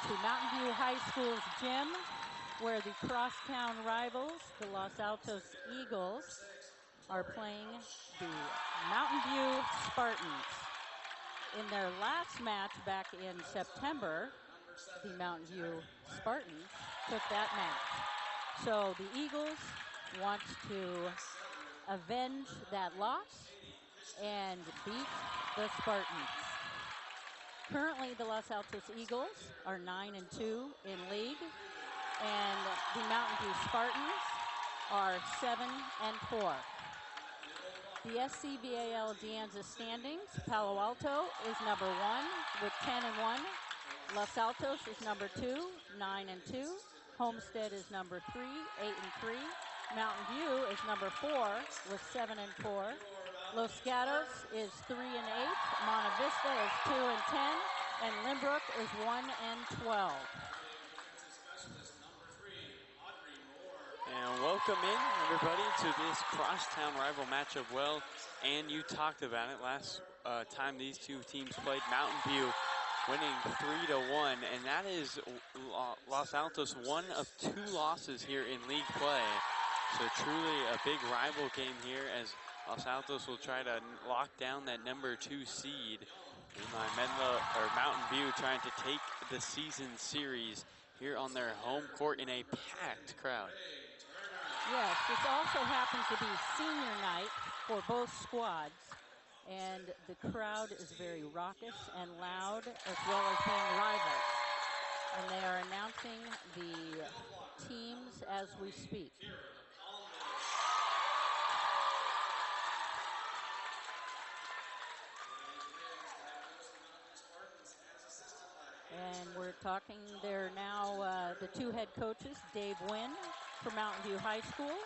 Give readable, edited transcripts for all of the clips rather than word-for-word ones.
to Mountain View High School's gym, where the crosstown rivals, the Los Altos Eagles, are playing the Mountain View Spartans. In their last match back in September, the Mountain View Spartans took that match. So the Eagles want to avenge that loss and beat the Spartans. Currently, the Los Altos Eagles are 9-2 in league, and the Mountain View Spartans are 7-4. The SCVAL Deanza standings, Palo Alto is number 1 with 10-1. Los Altos is number 2, 9-2. Homestead is number 3, 8-3. Mountain View is number 4 with 7-4. Los Gatos is 3-8. Monte Vista is 2-10, and Lynbrook is 1-12. And welcome in, everybody, to this crosstown rival matchup. Well, and you talked about it last time these two teams played. Mountain View winning 3-1, and that is Los Altos, one of 2 losses here in league play. So truly a big rival game here, as Los Altos will try to lock down that number 2 seed. Mountain View trying to take the season series here on their home court in a packed crowd. Yes, this also happens to be senior night for both squads, and the crowd is very raucous and loud, as well as being rivals. And they are announcing the teams as we speak. And we're talking there now, the 2 head coaches, Dave Wynn for Mountain View High School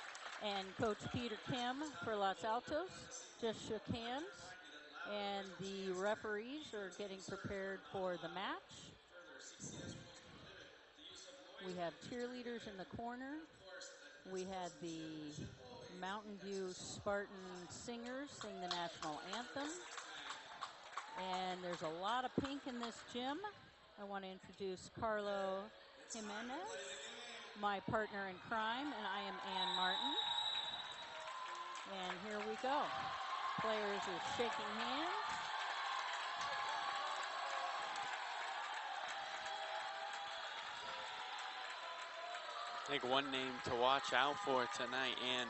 and Coach Peter Kim for Los Altos just shook hands. And the referees are getting prepared for the match. We have cheerleaders in the corner. We had the Mountain View Spartan singers sing the national anthem. And there's a lot of pink in this gym. I want to introduce Carlo Jimenez, my partner in crime, and I am Ann Martin. And here we go. Players are shaking hands. I think one name to watch out for tonight, and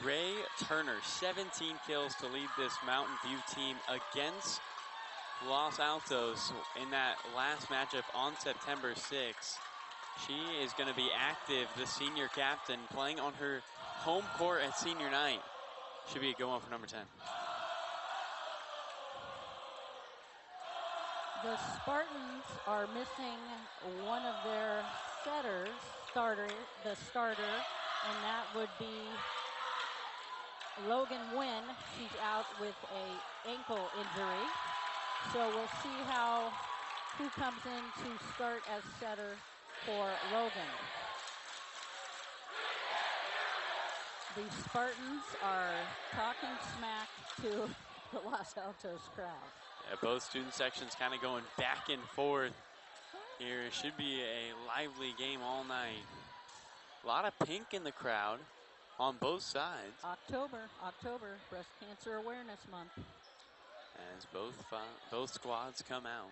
Ray Turner, 17 kills to lead this Mountain View team against Los Altos in that last matchup on September 6th. She is going to be active, the senior captain, playing on her home court at senior night. Should be a good one for number 10. The Spartans are missing one of their setters, the starter, and that would be Logan Wynn. She's out with an ankle injury. So we'll see who comes in to start as setter for Logan. The Spartans are talking smack to the Los Altos crowd. Yeah, both student sections kind of going back and forth here. It should be a lively game all night. A lot of pink in the crowd on both sides. October, Breast Cancer Awareness Month. As both squads come out.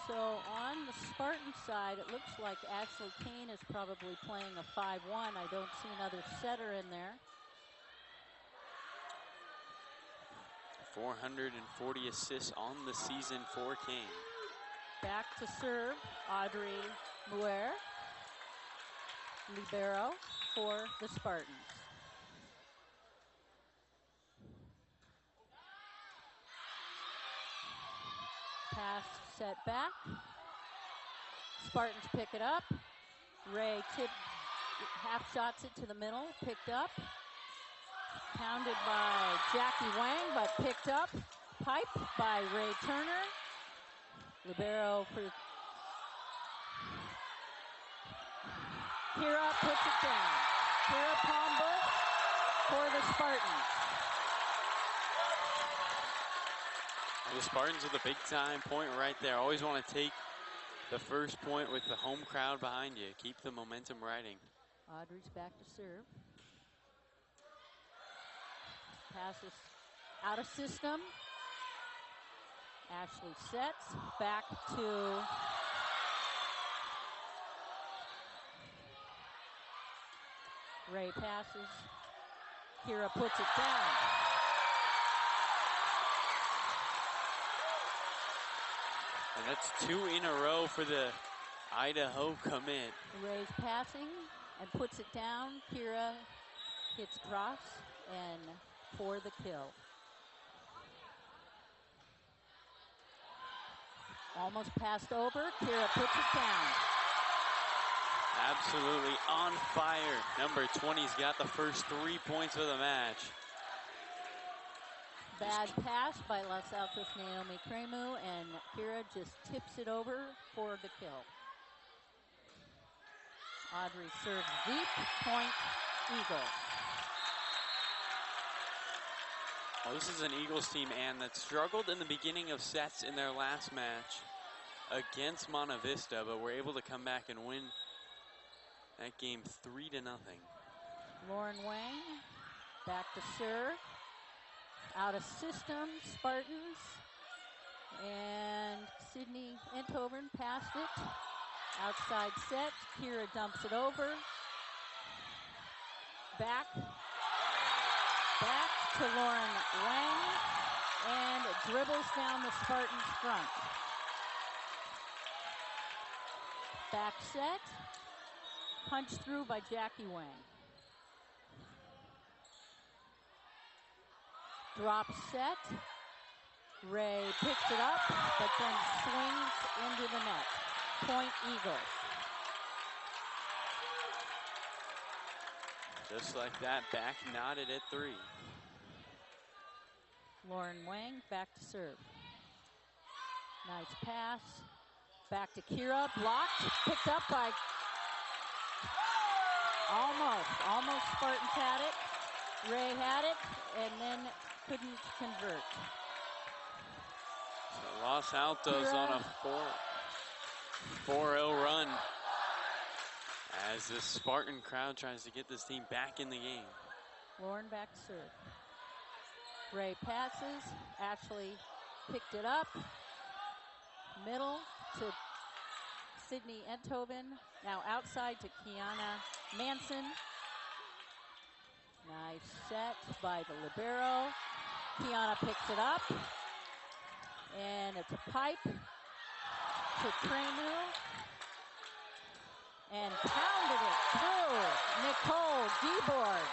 So on the Spartan side, it looks like Ashley Kane is probably playing a 5-1. I don't see another setter in there. 440 assists on the season for Kane. Back to serve, Audrey Muir, libero for the Spartans. Pass set back. Spartans pick it up. Ray half shots it to the middle, picked up. Pounded by Jackie Wang, but picked up. Pipe by Ray Turner. Libero for Kira, puts it down. Kira Palmbush for the Spartans. The Spartans with a big time point right there. Always want to take the first point with the home crowd behind you. Keep the momentum riding. Audrey's back to serve. Passes out of system. Ashley sets. Back to Ray passes. Kira puts it down. And that's 2 in a row for the Idaho commit. Ray's passing and puts it down. Kira hits cross and for the kill. Almost passed over. Kira puts it down. Absolutely on fire. Number 20's got the first 3 points of the match. Bad pass by Los Altos Naomi Cremu, and Kira just tips it over for the kill. Audrey serves deep, point, Eagles. Well, this is an Eagles team, Ann, that struggled in the beginning of sets in their last match against Monte Vista, but were able to come back and win that game 3-0. Lauren Wang back to serve. Out of system, Spartans. And Sydney Enthoven passed it. Outside set, Kira dumps it over. Back to Lauren Wang, and dribbles down the Spartans front. Back set, punched through by Jackie Wang. Drop set, Ray picks it up, but then swings into the net. Point Eagles. Just like that, back knotted at 3. Lauren Wang back to serve. Nice pass. Back to Kira, blocked, picked up by, almost Spartans had it. Ray had it, and then couldn't convert. So Los Altos Kira on a 4-0 run as the Spartan crowd tries to get this team back in the game. Lauren back to serve. Ray passes. Ashley picked it up. Middle to Sydney Enthoven. Now outside to Kiana Manson. Nice set by the libero. Kiana picks it up. And it's a pipe to Cremu. And pounded it through. Nicole Giebord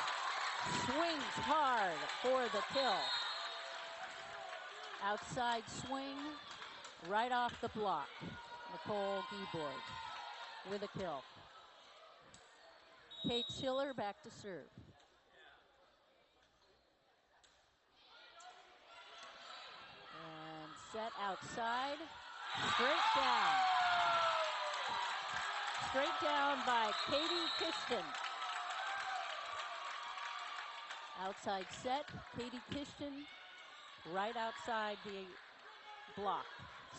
swings hard for the kill. Outside swing, right off the block. Nicole Giebord with a kill. Kate Schiller back to serve. And set outside, straight down. Straight down by Katie Kishton. Outside set, Katie Kishton, right outside the block,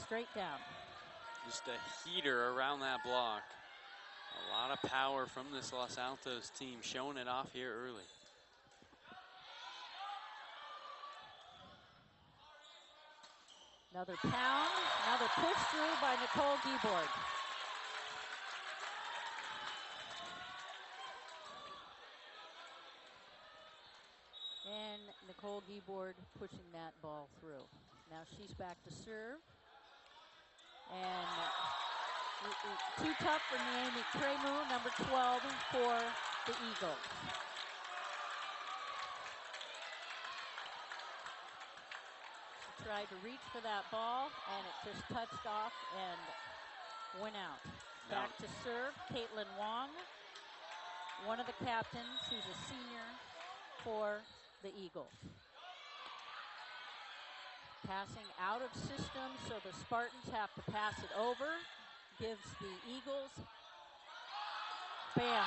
straight down. Just a heater around that block. A lot of power from this Los Altos team, showing it off here early. Another pound, another push through by Nicole Giebord. And Nicole Giebord pushing that ball through. Now she's back to serve. And too tough for Naomi Cremu, number 12 for the Eagles. She tried to reach for that ball, and it just touched off and went out. Back to serve, Caitlin Wong, one of the captains, who's a senior for the Eagles. Passing out of system, so the Spartans have to pass it over. Gives the Eagles. Bam.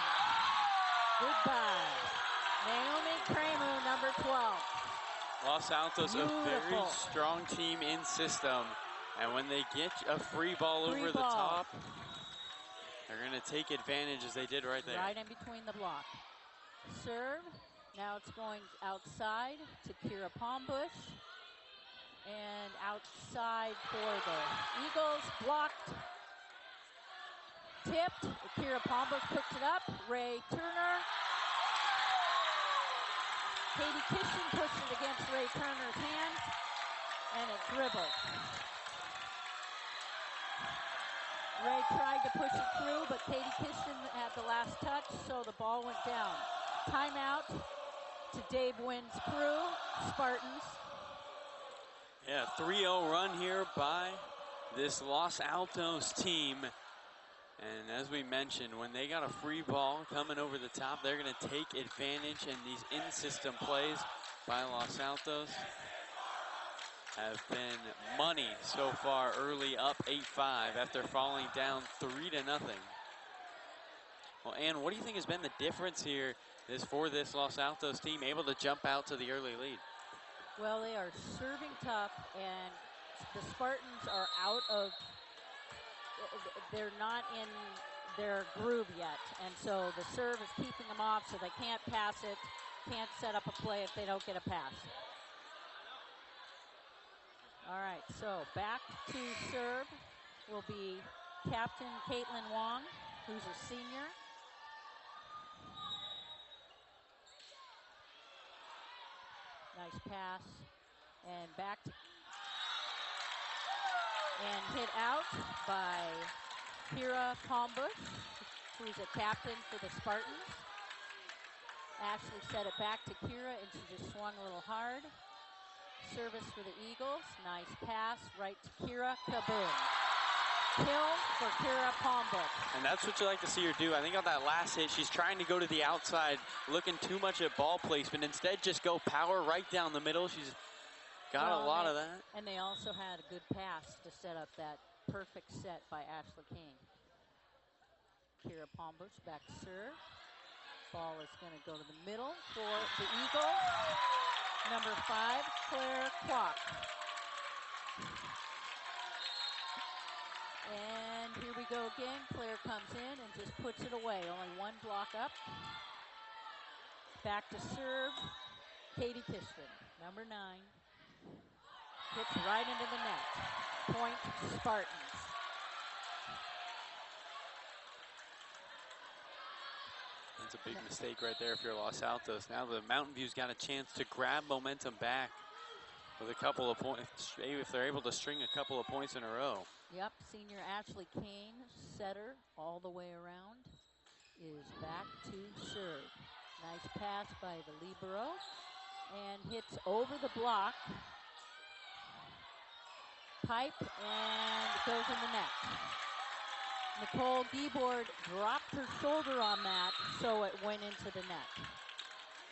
Goodbye. Naomi Cremu, number 12. Los Altos, a very Beautiful. strong team in system. And when they get a free ball over the top, they're going to take advantage as they did right there. Right in between the block. Serve. Now it's going outside to Kira Palmbush. And outside for the Eagles. Blocked. Tipped. Kira Palmbush picks it up. Ray Turner. Katie Kishton pushed it against Ray Turner's hands. And it dribbled. Ray tried to push it through, but Katie Kishton had the last touch, so the ball went down. Timeout to Dave Wynn's crew, Spartans. Yeah, 3-0 run here by this Los Altos team. And as we mentioned, when they got a free ball coming over the top, they're going to take advantage, and these in-system plays by Los Altos have been money so far early, up 8-5 after falling down 3-0. Well, Ann, what do you think has been the difference here for this Los Altos team, able to jump out to the early lead? Well, they are serving tough, and the Spartans are out of, they're not in their groove yet. And so the serve is keeping them off, so they can't pass it, can't set up a play if they don't get a pass. All right, so back to serve will be Captain Caitlin Wong, who's a senior. Nice pass, and back to, and hit out by Kira Palmbush, who's a captain for the Spartans. Ashley set it back to Kira, and she just swung a little hard. Service for the Eagles. Nice pass right to Kira. Kaboom. Kill for Kira Palmbush. And that's what you like to see her do. I think on that last hit, she's trying to go to the outside, looking too much at ball placement. Instead, just go power right down the middle. She's got a lot of that. And they also had a good pass to set up that perfect set by Ashley King. Kira Palmbush back to serve. Ball is going to go to the middle for the Eagles. Number 5, Claire Kwok. And here we go again. Claire comes in and just puts it away. Only one block up. Back to serve, Katie Kishton, number 9. Hits right into the net. Point Spartans. That's a big mistake right there if you're Los Altos. Now the Mountain View's got a chance to grab momentum back with a couple of points, if they're able to string a couple of points in a row. Yep, senior Ashley Kane, setter all the way around, is back to serve. Nice pass by the libero, and hits over the block. Pipe, and it goes in the net. Nicole Giebord dropped her shoulder on that, so it went into the net.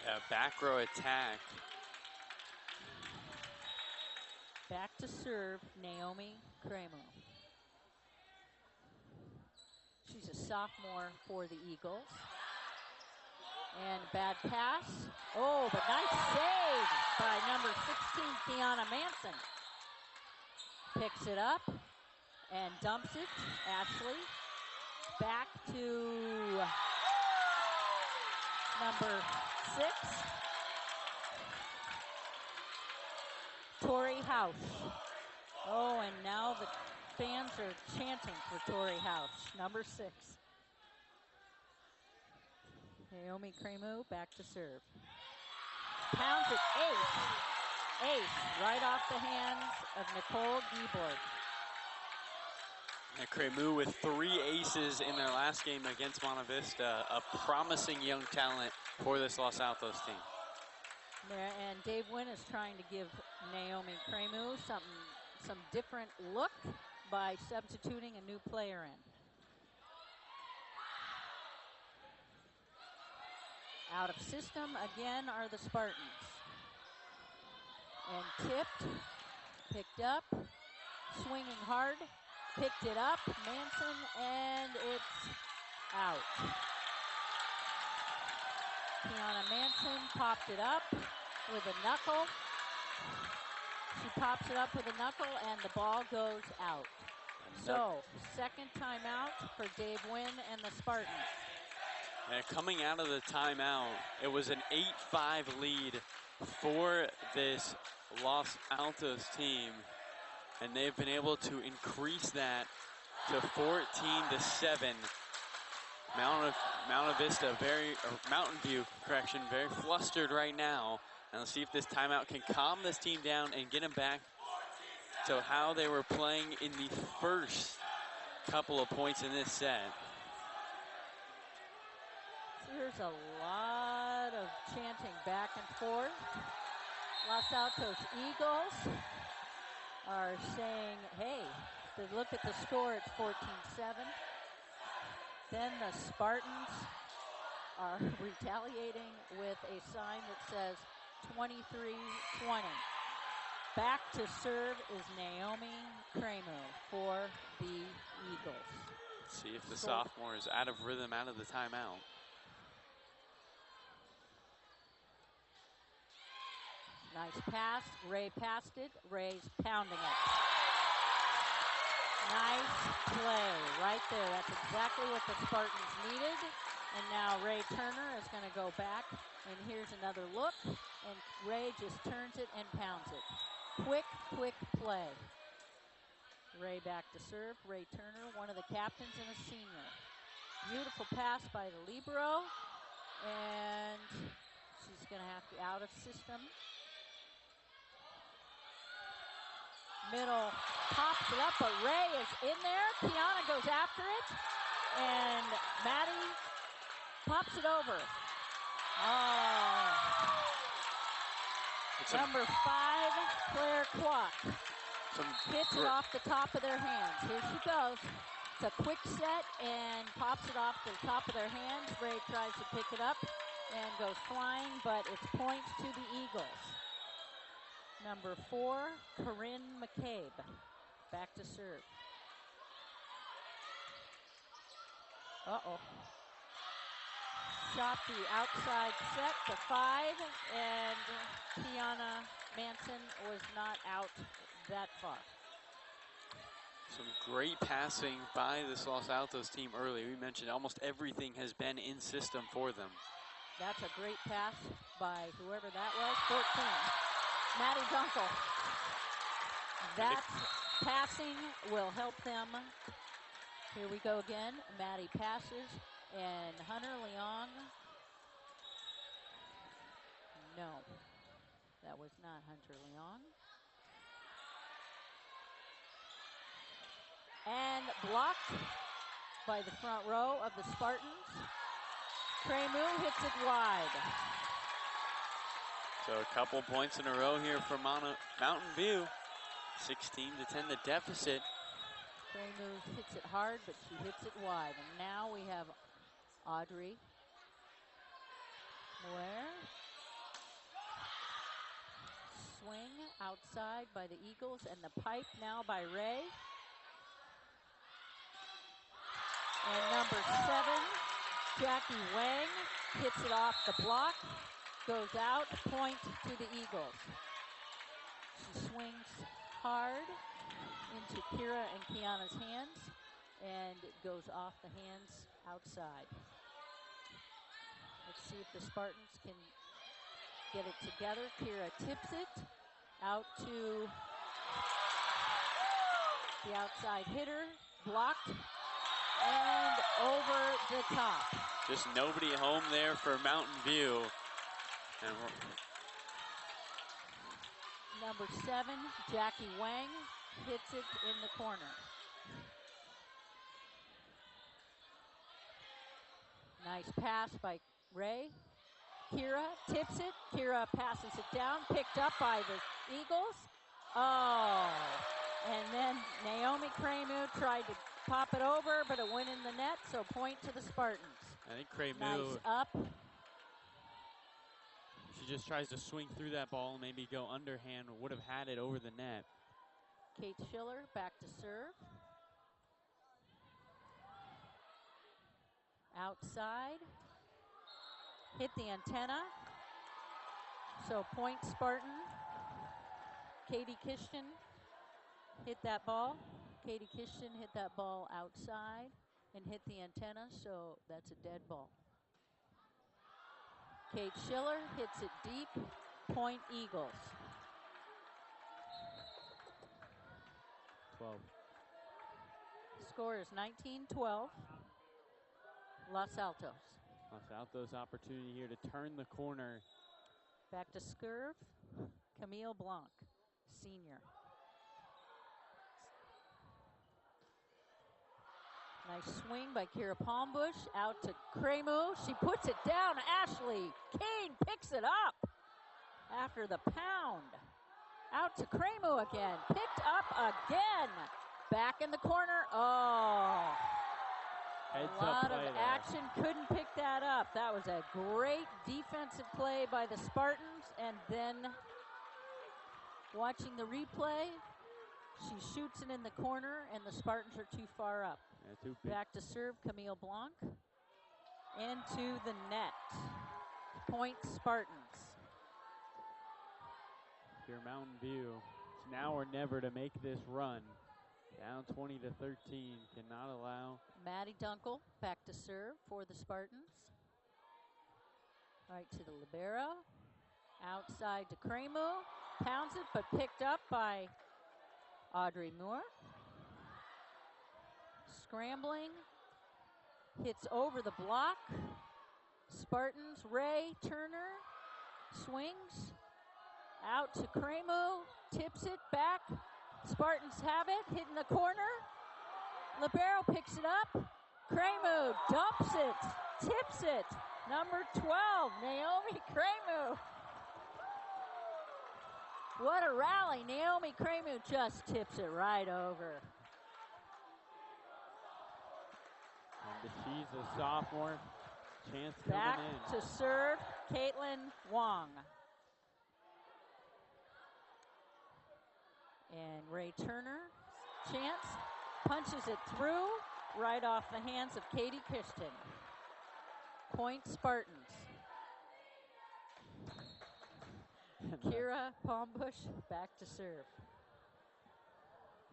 Yeah, back row attack. Back to serve, Naomi Kramer. She's a sophomore for the Eagles. And bad pass. Oh, but nice save by number 16, Kiana Manson. Picks it up and dumps it. Ashley back to number 6, Tori House. Oh, and now the fans are chanting for Tori House, number 6. Naomi Cremu back to serve. Pounds it, ace. Ace right off the hands of Nicole Giebord. And Cremu with 3 aces in their last game against Monte Vista, a promising young talent for this Los Altos team. And Dave Wynn is trying to give Naomi Cremu some different look by substituting a new player in. Out of system again are the Spartans. And tipped, picked up, swinging hard, picked it up, Manson, and it's out. Kiana Manson popped it up with a knuckle, She pops it up with a knuckle, and the ball goes out. So, second timeout for Dave Wynn and the Spartans. And coming out of the timeout, it was an 8-5 lead for this Los Altos team. And they've been able to increase that to 14-7. Mountain View, very flustered right now. And let's see if this timeout can calm this team down and get them back to how they were playing in the first couple of points in this set. So there's a lot of chanting back and forth. Los Altos Eagles are saying, hey, if they look at the score, it's 14-7. Then the Spartans are retaliating with a sign that says 23-20. Back to serve is Naomi Kramer for the Eagles. Let's see if the sophomore is out of rhythm out of the timeout. Nice pass. Ray passed it. Ray's pounding it. Nice play right there. That's exactly what the Spartans needed. And now Ray Turner is going to go back. And here's another look. And Ray just turns it and pounds it. Quick play. Ray back to serve. Ray Turner, one of the captains and a senior. Beautiful pass by the libero. And she's going to have to out of system. Middle pops it up, but Ray is in there. Kiana goes after it. And Maddie pops it over. Oh. Number 5, Claire Kwok. Hits it off the top of their hands. Here she goes. It's a quick set and pops it off the top of their hands. Ray tries to pick it up and goes flying, but it's points to the Eagles. Number 4, Corinne McCabe. Back to serve. Uh-oh. Shot the outside set to 5, and Kiana Manson was not out that far. Some great passing by this Los Altos team early. We mentioned almost everything has been in system for them. That's a great pass by whoever that was, 14. Maddie's uncle. That passing will help them. Here we go again. Maddie passes, and Hunter Leong. No, that was not Hunter Leong. And blocked by the front row of the Spartans. Cremu hits it wide. So a couple points in a row here for Mountain View. 16-10 the deficit. Cremu hits it hard, but she hits it wide. And now we have Audrey Moore. Swing outside by the Eagles, and the pipe now by Ray. And number 7, Jackie Wang hits it off the block, goes out, point to the Eagles. She swings hard into Kira and Kiana's hands, and it goes off the hands outside. Let's see if the Spartans can get it together. Kira tips it out to the outside hitter, blocked, and over the top. Just nobody home there for Mountain View. And number 7, Jackie Wang, hits it in the corner. Nice pass by Ray. Kira tips it. Kira passes it down, picked up by the Eagles. Oh, and then Naomi Cremu tried to pop it over, but it went in the net, so point to the Spartans. I think Cremu, nice up. She just tries to swing through that ball, maybe go underhand, would have had it over the net. Kate Schiller back to serve. Outside. Hit the antenna. So point Spartan. Katie Kishton hit that ball. Katie Kishton hit that ball outside and hit the antenna, so that's a dead ball. Kate Schiller hits it deep, point Eagles. 12. Score is 19-12, Los Altos. Los Altos opportunity here to turn the corner. Back to serve, Camille Blanc, senior. Nice swing by Kira Palmbush, out to Cremu. She puts it down. Ashley Kane picks it up after the pound. Out to Cremu again, picked up again. Back in the corner, oh. Heads a lot up of play there. action, couldn't pick that up. That was a great defensive play by the Spartans, and then watching the replay, she shoots it in the corner, and the Spartans are too far up. Yeah, too big. Back to serve, Camille Blanc. Into the net. Point Spartans. Here, Mountain View. It's now or never to make this run. Down 20-13. Cannot allow. Maddie Dunkel back to serve for the Spartans. Right to the libero. Outside to Cremu. Pounds it, but picked up by Audrey Moore. Scrambling. Hits over the block. Spartans, Ray Turner swings. Out to Cremu. Tips it back. Spartans have it, hit in the corner. Libero picks it up. Cremu dumps it, tips it. Number 12, Naomi Cremu. What a rally. Naomi Cremu just tips it right over. And she's a sophomore. Chance Back coming in. to serve, Caitlin Wong. And Ray Turner, chance, punches it through, right off the hands of Katie Kishton. Point Spartans. Kira Palmbush back to serve.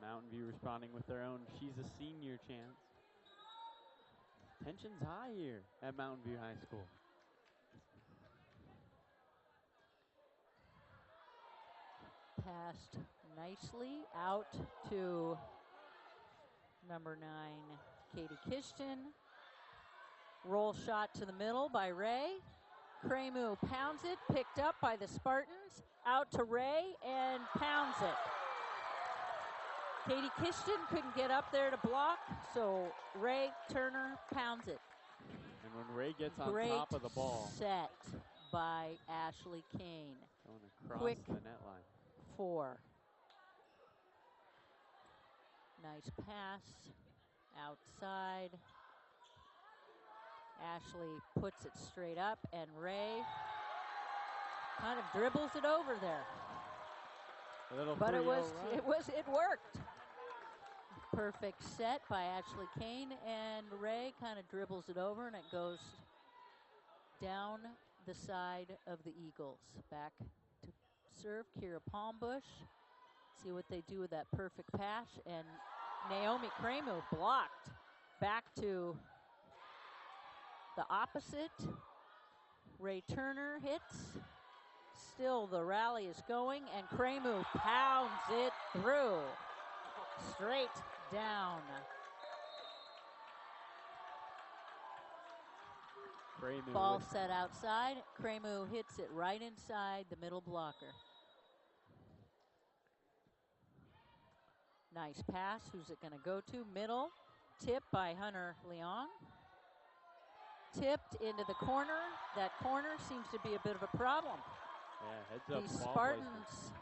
Mountain View responding with their own She's a Senior chance. Tension's high here at Mountain View High School. Passed nicely out to number 9, Katie Kishton. Roll shot to the middle by Ray. Cremu pounds it, picked up by the Spartans. Out to Ray and pounds it. Katie Kishton couldn't get up there to block, so Ray Turner pounds it. And when Ray gets on Great top of the ball, set by Ashley Kane. going across Quick the net line. 4. Nice pass outside. Ashley puts it straight up, and Ray kind of dribbles it over there. A little But it 3-0 run. it worked. Perfect set by Ashley Kane, and Ray kind of dribbles it over, and it goes down the side of the Eagles. Back to serve, Kira Palmbush. See what they do with that perfect pass, and Naomi Cremu blocked. Back to the opposite. Ray Turner hits. Still the rally is going, and Cremu pounds it through. Straight down. Cremu Ball with set outside. Cremu hits it right inside the middle blocker. Nice pass. Who's it going to go to? Middle. Tip by Hunter Leong. Tipped into the corner. That corner seems to be a bit of a problem. yeah, heads up The ball Spartans, placement.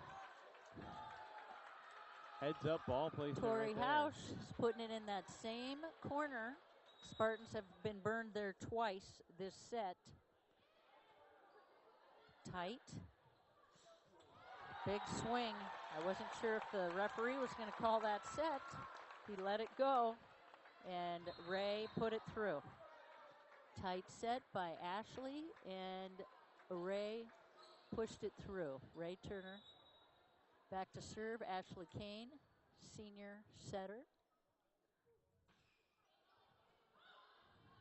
Heads up ball placement Tori right there. Hausch is putting it in that same corner. Spartans have been burned there twice this set. Tight. Big swing. I wasn't sure if the referee was going to call that set. He let it go, and Ray put it through. Tight set by Ashley, and Ray pushed it through. Ray Turner Back to serve, Ashley Kane, senior setter.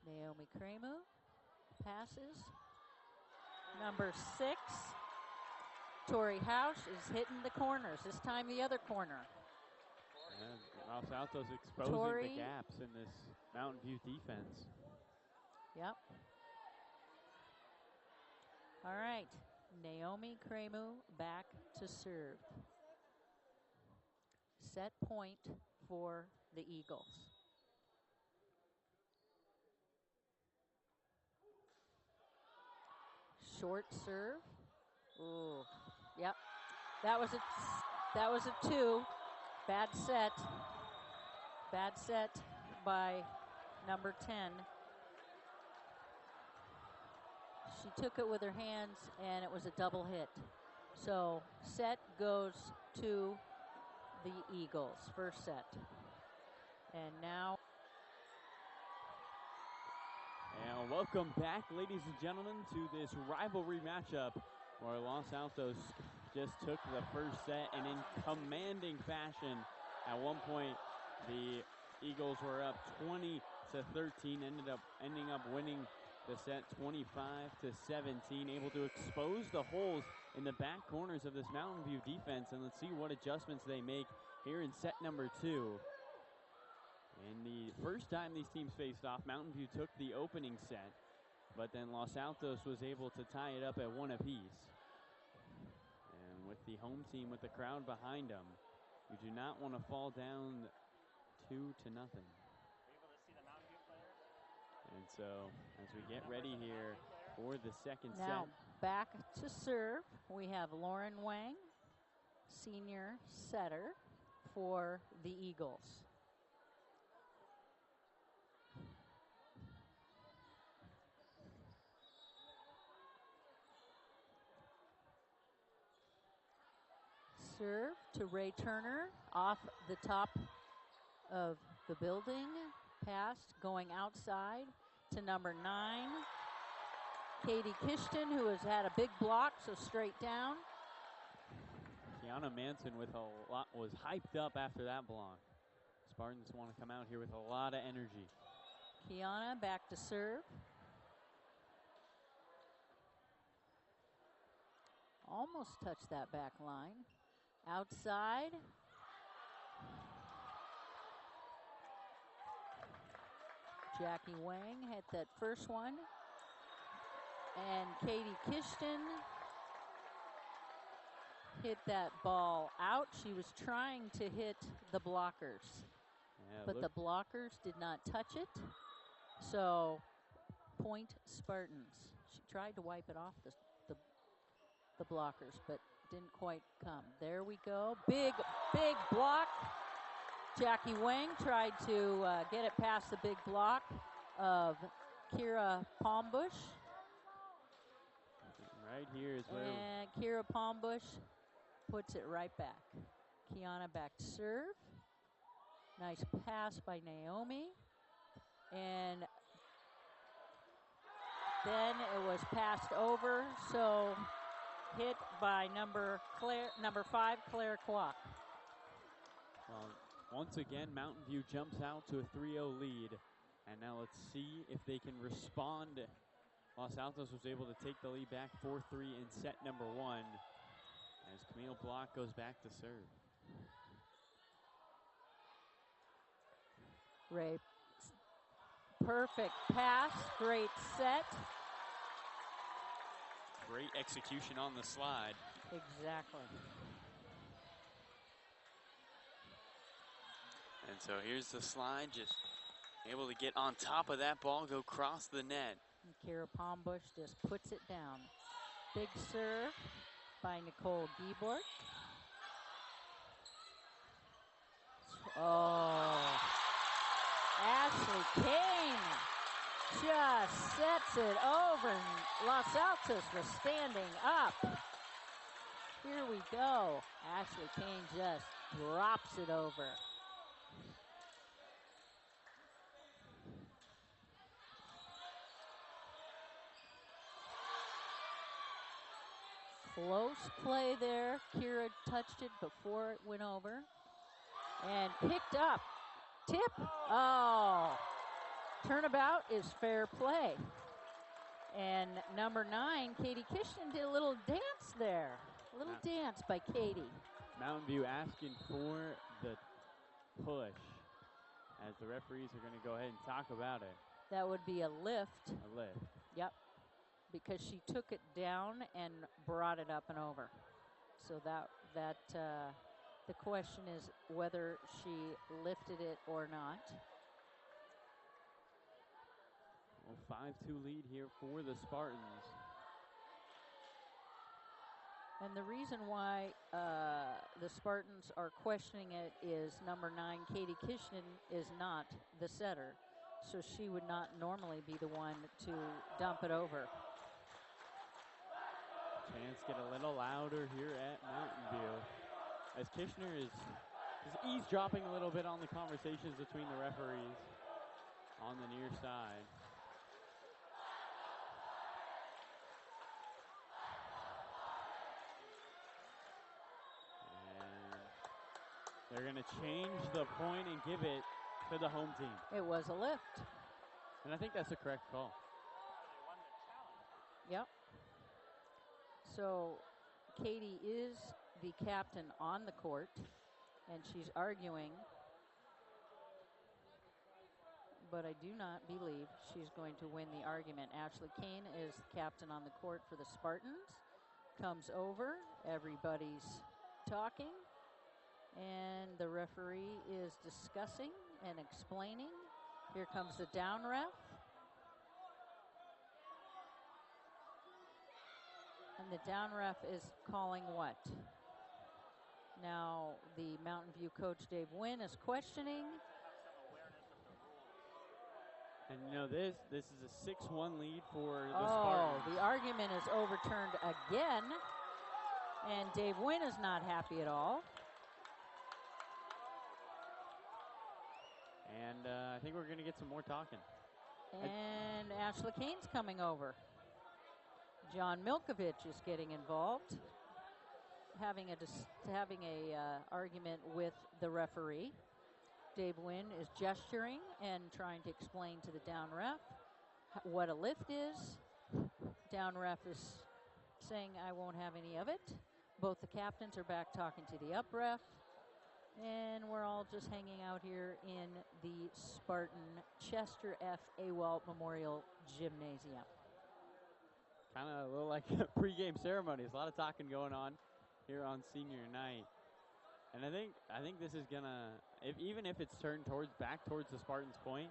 Naomi Kremu passes. Number 6, Tori Hausch is hitting the corners, this time the other corner. And Los Altos exposing Tori. the gaps in this Mountain View defense. Yep. All right, Naomi Kremu back to serve. Set point for the Eagles. Short serve. Ooh, yep. That was a 2. Bad set. Bad set by number 10. She took it with her hands and it was a double hit. So set goes to the Eagles, first set. And now. And welcome back, ladies and gentlemen, to this rivalry matchup where Los Altos just took the first set, and in commanding fashion. At one point, the Eagles were up 20-13, ending up winning the set 25-17, able to expose the holes in the back corners of this Mountain View defense. And let's see what adjustments they make here in set number 2. And the first time these teams faced off, Mountain View took the opening set, but then Los Altos was able to tie it up at 1 apiece. And with the home team, with the crowd behind them, you do not want to fall down 2-0. And so, as we get ready here for the second set. Now, back to serve, we have Lauren Wang, senior setter for the Eagles. Serve to Ray Turner off the top of the building. Pass going outside to number 9, Katie Kishton, who has had a big block, so straight down. Kiana Manson with a lot, was hyped up after that block. Spartans want to come out here with a lot of energy. Kiana back to serve. Almost touched that back line. Outside. Jackie Wang hit that first one. And Katie Kishton hit that ball out. She was trying to hit the blockers, but the blockers did not touch it. So, point Spartans. She tried to wipe it off the blockers, but didn't quite come. There we go. Big block. Jackie Wang tried to get it past the big block of Kira Palmbush. Right here is where. And Kira Palmbush puts it right back. Kiana back to serve. Nice pass by Naomi. And then it was passed over, so hit by number 5, Claire Kwok. Well, once again, Mountain View jumps out to a 3-0 lead. And now let's see if they can respond. Los Altos was able to take the lead back 4-3 in set number 1 as Camille Block goes back to serve. Ray, perfect pass, great set. Great execution on the slide. Exactly. And so here's the slide, just able to get on top of that ball, go cross the net. And Kira Palmbush just puts it down. Big serve by Nicole Giebort. Oh, Ashley Kane just sets it over. And Los Altos was standing up. Here we go. Ashley Kane just drops it over. Close play there. Kira touched it before it went over. And picked up. Tip. Oh. Turnabout is fair play. And number 9, Katie Kishnan, did a little dance there. A little dance by Katie. Mountain View asking for the push, as the referees are going to go ahead and talk about it. That would be a lift. A lift. Yep. Because she took it down and brought it up and over. So the question is whether she lifted it or not. Well, 5-2 lead here for the Spartans. And the reason why the Spartans are questioning it is number 9, Katie Kishnan, is not the setter. So she would not normally be the one to dump it over. Chants get a little louder here at Mountain View, as Kishner is eavesdropping a little bit on the conversations between the referees on the near side. And they're going to change the point and give it to the home team. It was a lift. And I think that's the correct call. Yep. So Katie is the captain on the court, and she's arguing, but I do not believe she's going to win the argument. Ashley Kane is the captain on the court for the Spartans. Comes over, everybody's talking, and the referee is discussing and explaining. Here comes the down ref. And the down ref is calling what? Now the Mountain View coach Dave Wynn is questioning. And you know this is a 6-1 lead for the Spartans. Oh, the argument is overturned again. And Dave Wynn is not happy at all. And I think we're going to get some more talking. And Ashley Kane's coming over. John Milkovich is getting involved, having a argument with the referee. Dave Wynn is gesturing and trying to explain to the down ref what a lift is. Down ref is saying, I won't have any of it. Both the captains are back talking to the up ref. And we're all just hanging out here in the Spartan Chester F. Awalt Memorial Gymnasium. Kind of a little like a pregame ceremony. There's a lot of talking going on here on senior night. And I think this is gonna, even if it's turned back towards the Spartans' point,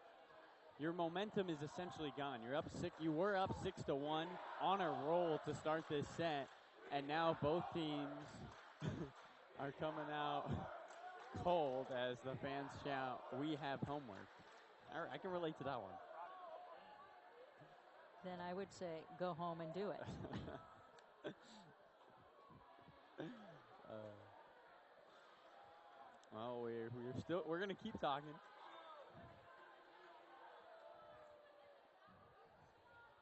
your momentum is essentially gone. You were up 6-1 on a roll to start this set, and now both teams are coming out cold as the fans shout, "We have homework." All right, I can relate to that one. Then I would say, go home and do it. Well, we're going to keep talking.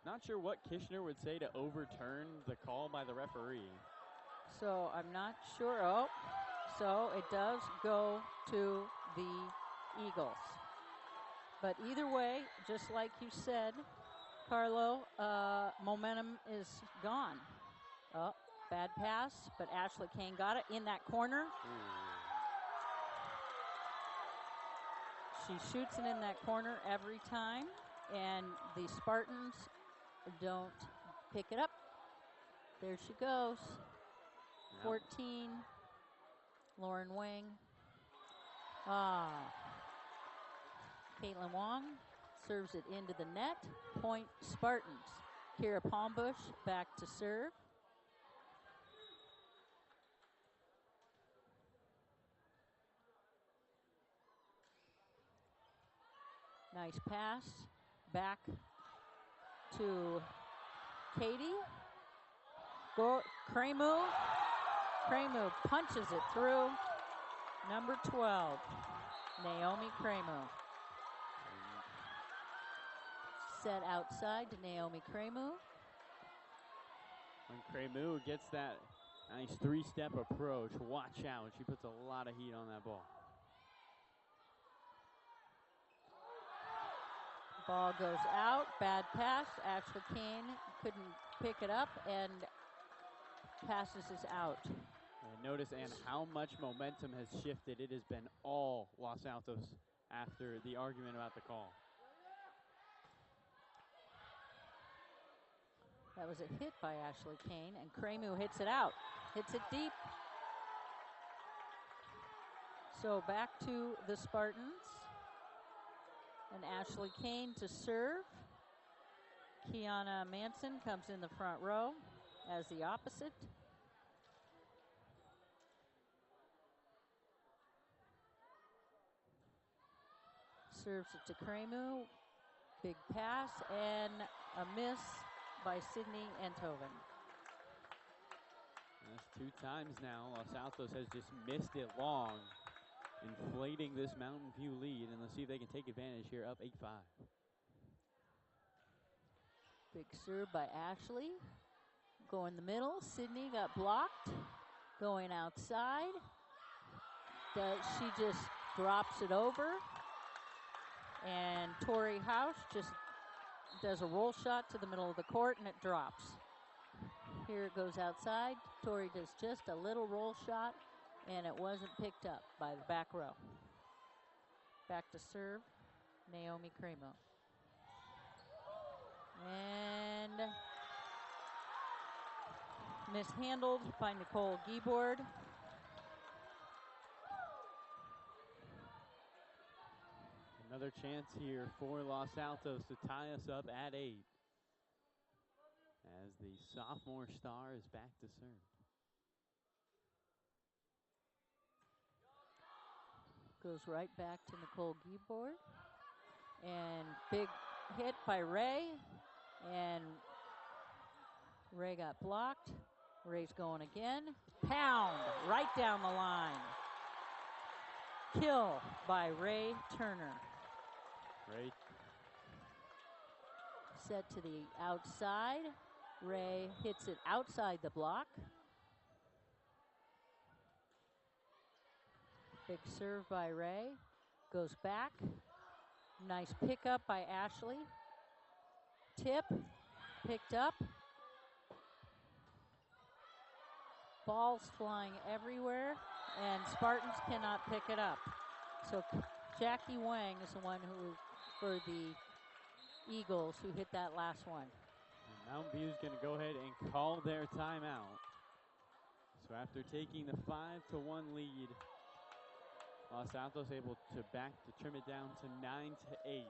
Not sure what Kishner would say to overturn the call by the referee. So I'm not sure. Oh, so it does go to the Eagles. But either way, just like you said, Carlo, momentum is gone. Oh, bad pass, but Ashley Kane got it in that corner. She shoots it in that corner every time, and the Spartans don't pick it up. There she goes. 14, Lauren Wang. Caitlin Wong serves it into the net. Point Spartans. Kira Palmbush back to serve. Nice pass. Back to Katie. Kremu. Kremu punches it through. Number 12, Naomi Kremu. Set outside to Naomi Kremu. When Kremu gets that Nice three-step approach. Watch out. She puts a lot of heat on that ball. Ball goes out. Bad pass. Ashley Kane couldn't pick it up, and passes is out. And notice, Ann, how much momentum has shifted. It has been all Los Altos after the argument about the call. That was a hit by Ashley Kane, and Kremu hits it out. Hits it deep. So back to the Spartans. And Ashley Kane to serve. Kiana Manson comes in the front row as the opposite. Serves it to Kremu. Big pass and a miss by Sydney Enthoven. That's 2 times now. Los Altos has just missed it long, inflating this Mountain View lead, and let's see if they can take advantage here, up 8-5. Big serve by Ashley. Go in the middle. Sydney got blocked. Going outside. She just drops it over. And Tori House just does a roll shot to the middle of the court, and it drops. Here it goes outside. Tori does just a little roll shot, and it wasn't picked up by the back row. Back to serve, Naomi Kremo. And mishandled by Nicole Giebord. Another chance here for Los Altos to tie us up at 8. As the sophomore star is back to serve. Goes right back to Nicole Giebord. And big hit by Ray. And Ray got blocked. Ray's going again. Pound right down the line. Kill by Ray Turner. Ray. Set to the outside. Ray hits it outside the block. Big serve by Ray. Goes back. Nice pickup by Ashley. Tip. Picked up. Balls flying everywhere, and Spartans cannot pick it up. So Jackie Wang is the one who, for the Eagles, who hit that last one. And Mountain View is going to go ahead and call their timeout. So after taking the 5-1 lead, Los Altos able to trim it down to 9-8.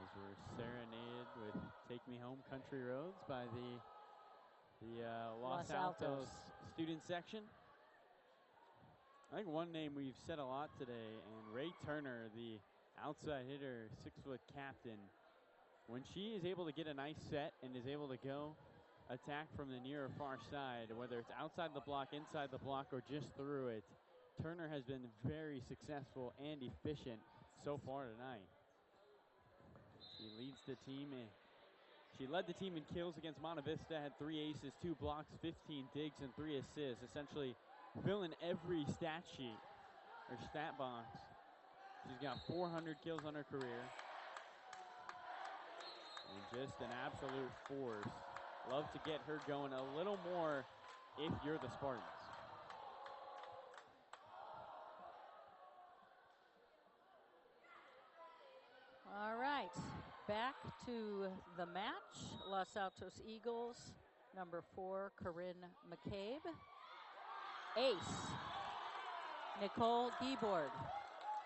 As we're serenaded with "Take Me Home, Country Roads" by the Los Altos student section. I think one name we've said a lot today, and Ray Turner, the outside hitter, 6-foot captain. When she is able to get a nice set and is able to go attack from the near or far side, whether it's outside the block, inside the block, or just through it, Turner has been very successful and efficient so far tonight. She leads the team in. She led the team in kills against Monte Vista, had 3 aces, 2 blocks, 15 digs, and 3 assists, essentially filling every stat sheet or stat box. She's got 400 kills on her career. And just an absolute force. Love to get her going a little more if you're the Spartans. All right, back to the match. Los Altos Eagles, number 4, Corinne McCabe. Ace, Nicole Giebord.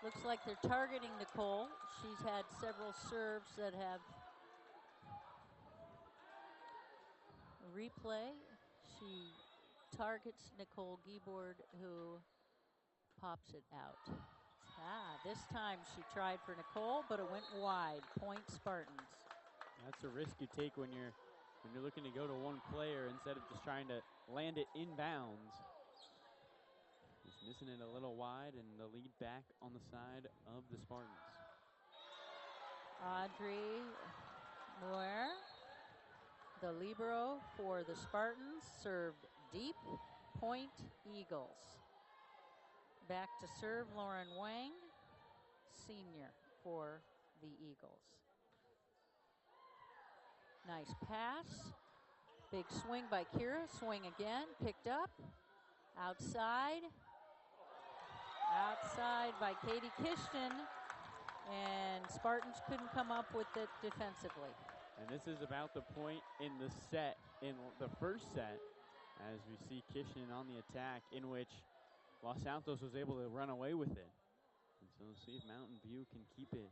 Looks like they're targeting Nicole. She's had several serves that have replay. She targets Nicole Giebord, who pops it out. This time she tried for Nicole, but it went wide. Point Spartans. That's a risk you take when you're looking to go to one player instead of just trying to land it inbounds. Just missing it a little wide, and the lead back on the side of the Spartans. Audrey Moore, the libero for the Spartans, served deep, point Eagles. Back to serve Lauren Wang, senior for the Eagles. Nice pass. Big swing by Kira. Swing again. Picked up. Outside. Outside by Katie Kishton. And Spartans couldn't come up with it defensively. And this is about the point in the set, in the first set, as we see Kishton on the attack, in which Los Altos was able to run away with it. And so we'll see if Mountain View can keep it,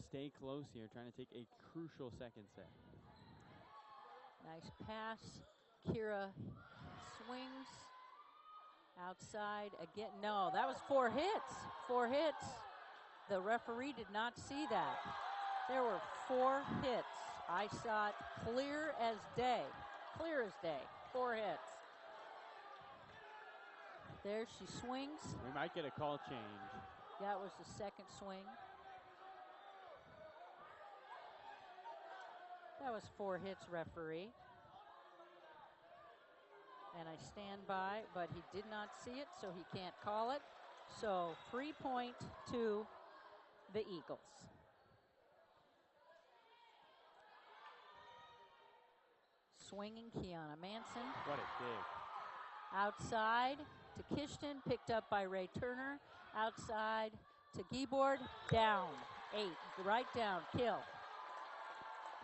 stay close here, trying to take a crucial second set. Nice pass. Kira swings. Outside again. No, that was 4 hits. 4 hits. The referee did not see that. There were 4 hits. I saw it clear as day. Clear as day. 4 hits. There she swings. We might get a call change. That was the second swing. That was 4 hits, referee. And I stand by, but he did not see it, so he can't call it. So 3 point to the Eagles. Swinging Kiana Manson. What a dig. Outside to Kishton, picked up by Ray Turner. Outside to Giebord, down. 8, right down, kill.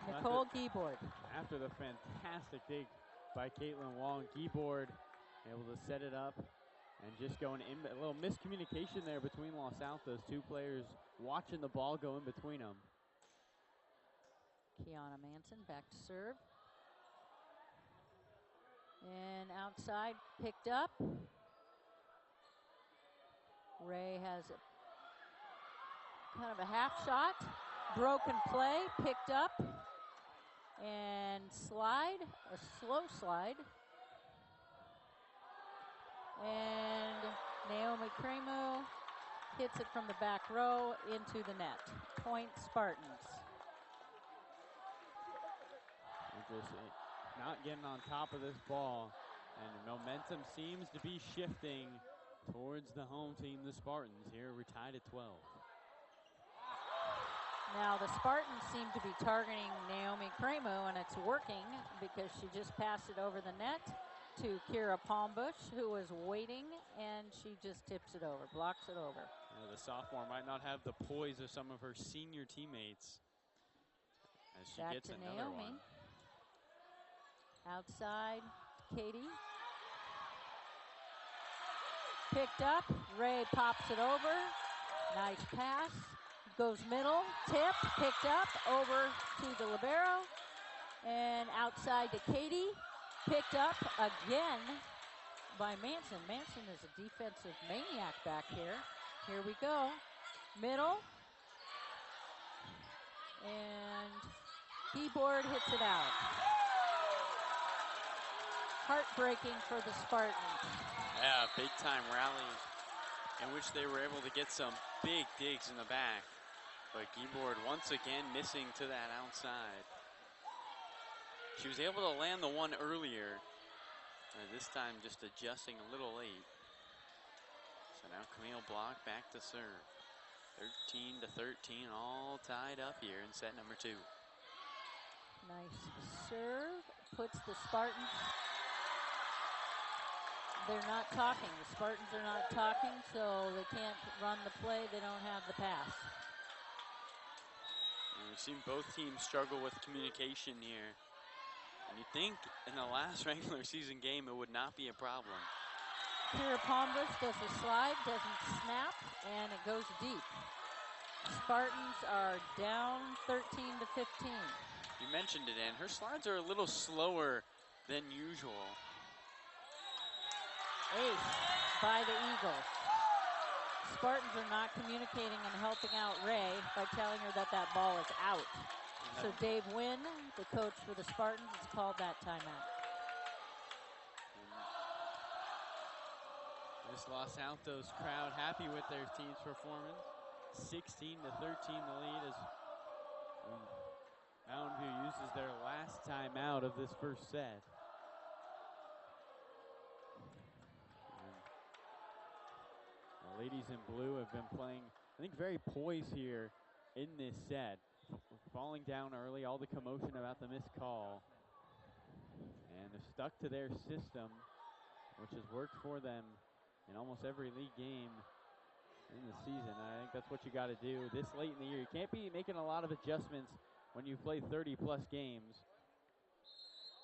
Nicole Giebord. After the fantastic dig by Caitlin Wong, Giebord able to set it up and just going in. A little miscommunication there between Los Altos. 2 players watching the ball go in between them. Kiana Manson back to serve. And outside, picked up. Ray has kind of a half shot. Broken play, picked up. And slide, a slow slide. And Naomi Cremu hits it from the back row into the net. Point Spartans. Just not getting on top of this ball, and momentum seems to be shifting towards the home team, the Spartans. Here we're tied at 12. Now the Spartans seem to be targeting Naomi Cremu, and it's working because she just passed it over the net to Kira Palmbush, who was waiting, and she just tips it over, blocks it over. The sophomore might not have the poise of some of her senior teammates as she Back gets to another Naomi. one. Outside, Katie. Picked up, Ray pops it over. Nice pass, goes middle, tip, picked up, over to the libero. And outside to Katie, picked up again by Manson. Manson is a defensive maniac back here. Here we go, middle. And Keyboard hits it out. Heartbreaking for the Spartans. Yeah, big time rally in which they were able to get some big digs in the back. But Giebord once again missing to that outside. She was able to land the one earlier. This time just adjusting a little late. So now Camille Block back to serve. 13-13, all tied up here in set number 2. Nice serve, puts the Spartans. They're not talking. The Spartans are not talking, so they can't run the play. They don't have the pass. And we've seen both teams struggle with communication here. And you'd think in the last regular season game it would not be a problem. Kira Palmbush does a slide, doesn't snap, and it goes deep. Spartans are down 13-15. You mentioned it, Ann. Her slides are a little slower than usual. Ace by the Eagles. Spartans are not communicating and helping out Ray by telling her that that ball is out. So Dave Wynn, the coach for the Spartans, has called that timeout. This Los Altos crowd happy with their team's performance. 16-13 the lead as Mountain View uses their last timeout of this first set. And the ladies in blue have been playing, I think, very poised here in this set. Falling down early, all the commotion about the missed call. And they're stuck to their system, which has worked for them in almost every league game in the season. I think that's what you got to do this late in the year. You can't be making a lot of adjustments when you play 30-plus games.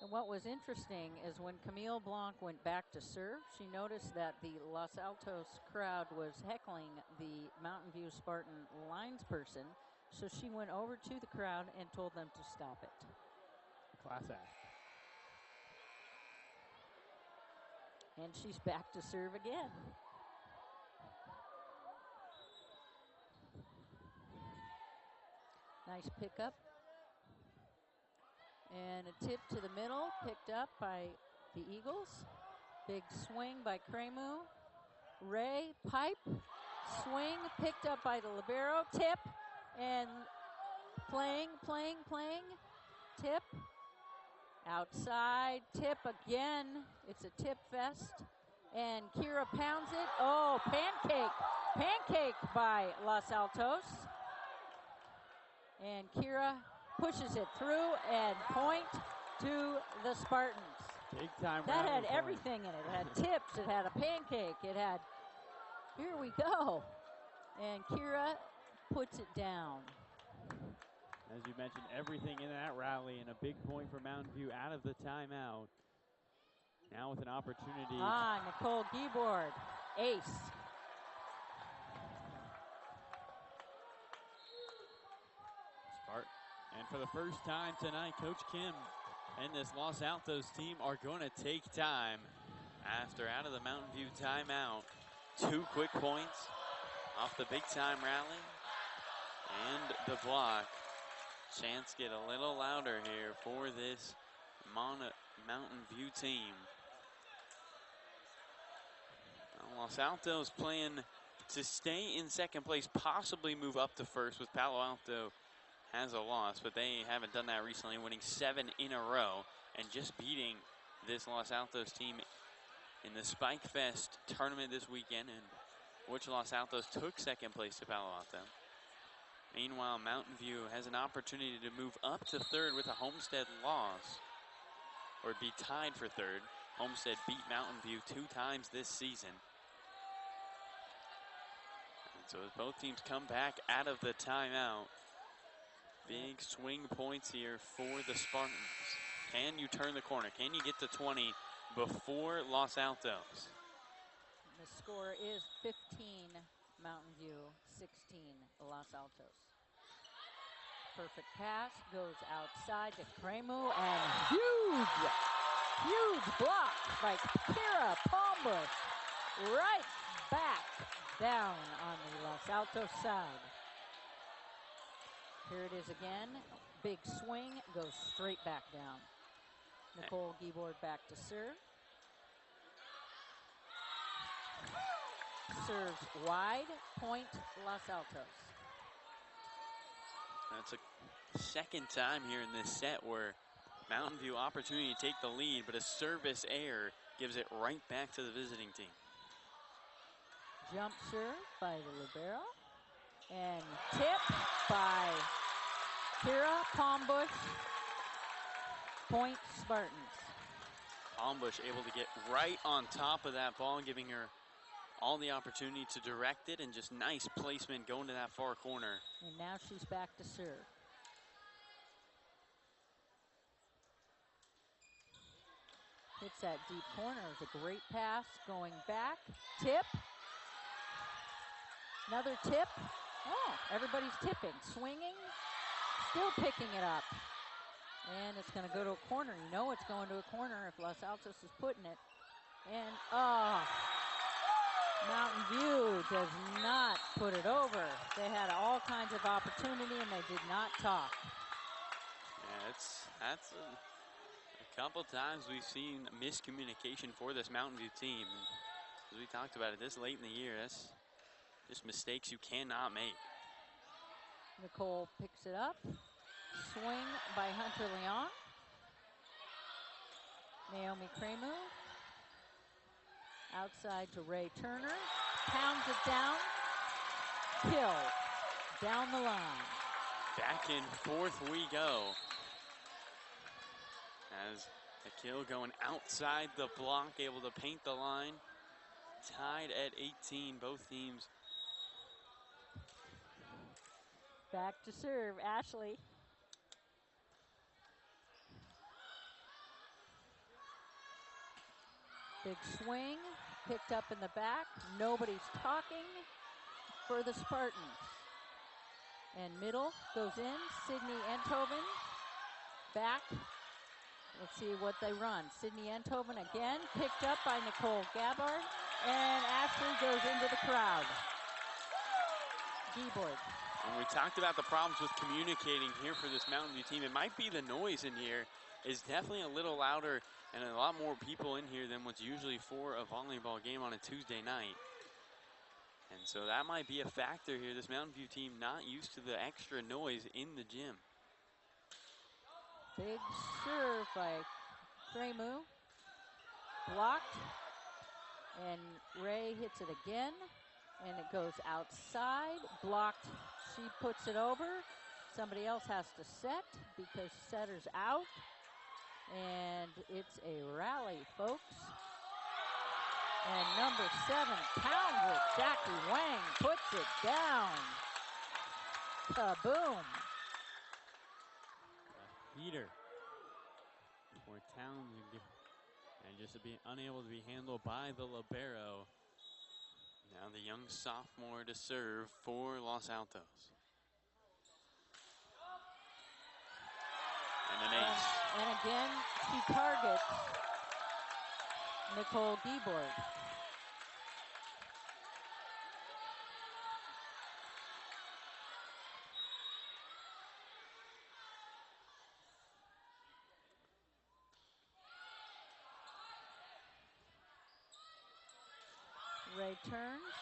And what was interesting is when Camille Blanc went back to serve, she noticed that the Los Altos crowd was heckling the Mountain View Spartan linesperson. So she went over to the crowd and told them to stop it. Class act. And she's back to serve again. Nice pickup. And a tip to the middle, picked up by the Eagles. Big swing by Cremu. Ray, pipe, swing, picked up by the libero, tip, and playing, tip. Outside, tip again. It's a tip fest. And Kira pounds it. Oh, pancake by Los Altos. And Kira pushes it through and point to the Spartans. Big time. That had everything in it. It had tips, it had a pancake, it had, here we go. And Kira puts it down. As you mentioned, everything in that rally and a big point for Mountain View out of the timeout. Now with an opportunity. Nicole Giebord, ace. And for the first time tonight, Coach Kim and this Los Altos team are going to take time after out of the Mountain View timeout. 2 quick points off the big time rally and the block. Chants get a little louder here for this Mountain View team. Now, Los Altos playing to stay in second place, possibly move up to first with Palo Alto has a loss, but they haven't done that recently, winning 7 in a row and just beating this Los Altos team in the Spike Fest tournament this weekend, in which Los Altos took second place to Palo Alto. Meanwhile, Mountain View has an opportunity to move up to third with a Homestead loss, or be tied for third. Homestead beat Mountain View 2 times this season. And so as both teams come back out of the timeout, big swing points here for the Spartans. Can you turn the corner? Can you get to 20 before Los Altos? The score is 15 Mountain View, 16 Los Altos. Perfect pass, goes outside to Cremu, and huge block by Kira Palmbush. Right back down on the Los Altos side. Here it is again. Big swing, goes straight back down. Nicole Giebord back to serve. Serves wide, point Los Altos. That's a second time here in this set where Mountain View opportunity to take the lead, but a service error gives it right back to the visiting team. Jump serve by the libero. And tip by Kira Palmbush. Point Spartans. Palmbush able to get right on top of that ball, giving her all the opportunity to direct it, and just nice placement going to that far corner. And now she's back to serve. Hits that deep corner. It's a great pass going back. Tip. Another tip. Oh, everybody's tipping. Swinging. Still picking it up. And it's going to go to a corner. You know it's going to a corner if Los Altos is putting it. And, Mountain View does not put it over. They had all kinds of opportunity and they did not talk. Yeah, that's a couple times we've seen miscommunication for this Mountain View team. As we talked about it this late in the year, that's just mistakes you cannot make. Nicole picks it up Swing by Hunter Leon. Naomi Kremu. Outside to Ray Turner. Pounds it down. Kill. Down the line. Back in fourth we go. As the kill going outside the block, able to paint the line. Tied at 18, both teams. Back to serve, Ashley. Big swing, picked up in the back. Nobody's talking for the Spartans. And middle goes in, Sydney Enthoven. Back, let's see what they run. Sydney Enthoven again, picked up by Nicole Gabbard. And Ashley goes into the crowd. D-board. And we talked about the problems with communicating here for this Mountain View team. It might be the noise in here is definitely a little louder and a lot more people in here than what's usually for a volleyball game on a Tuesday night. And so that might be a factor here. This Mountain View team not used to the extra noise in the gym. Big serve by Kremu. Blocked. And Ray hits it again. And it goes outside. Blocked. She puts it over. Somebody else has to set because setter's out. And it's a rally, folks. And number 7 pounds it. Jackie Wang puts it down. Kaboom. A heater for Towns, and just to be unable to be handled by the libero. Now the young sophomore to serve for Los Altos. And an ace. And again, she targets Nicole Giebord. Ray turns,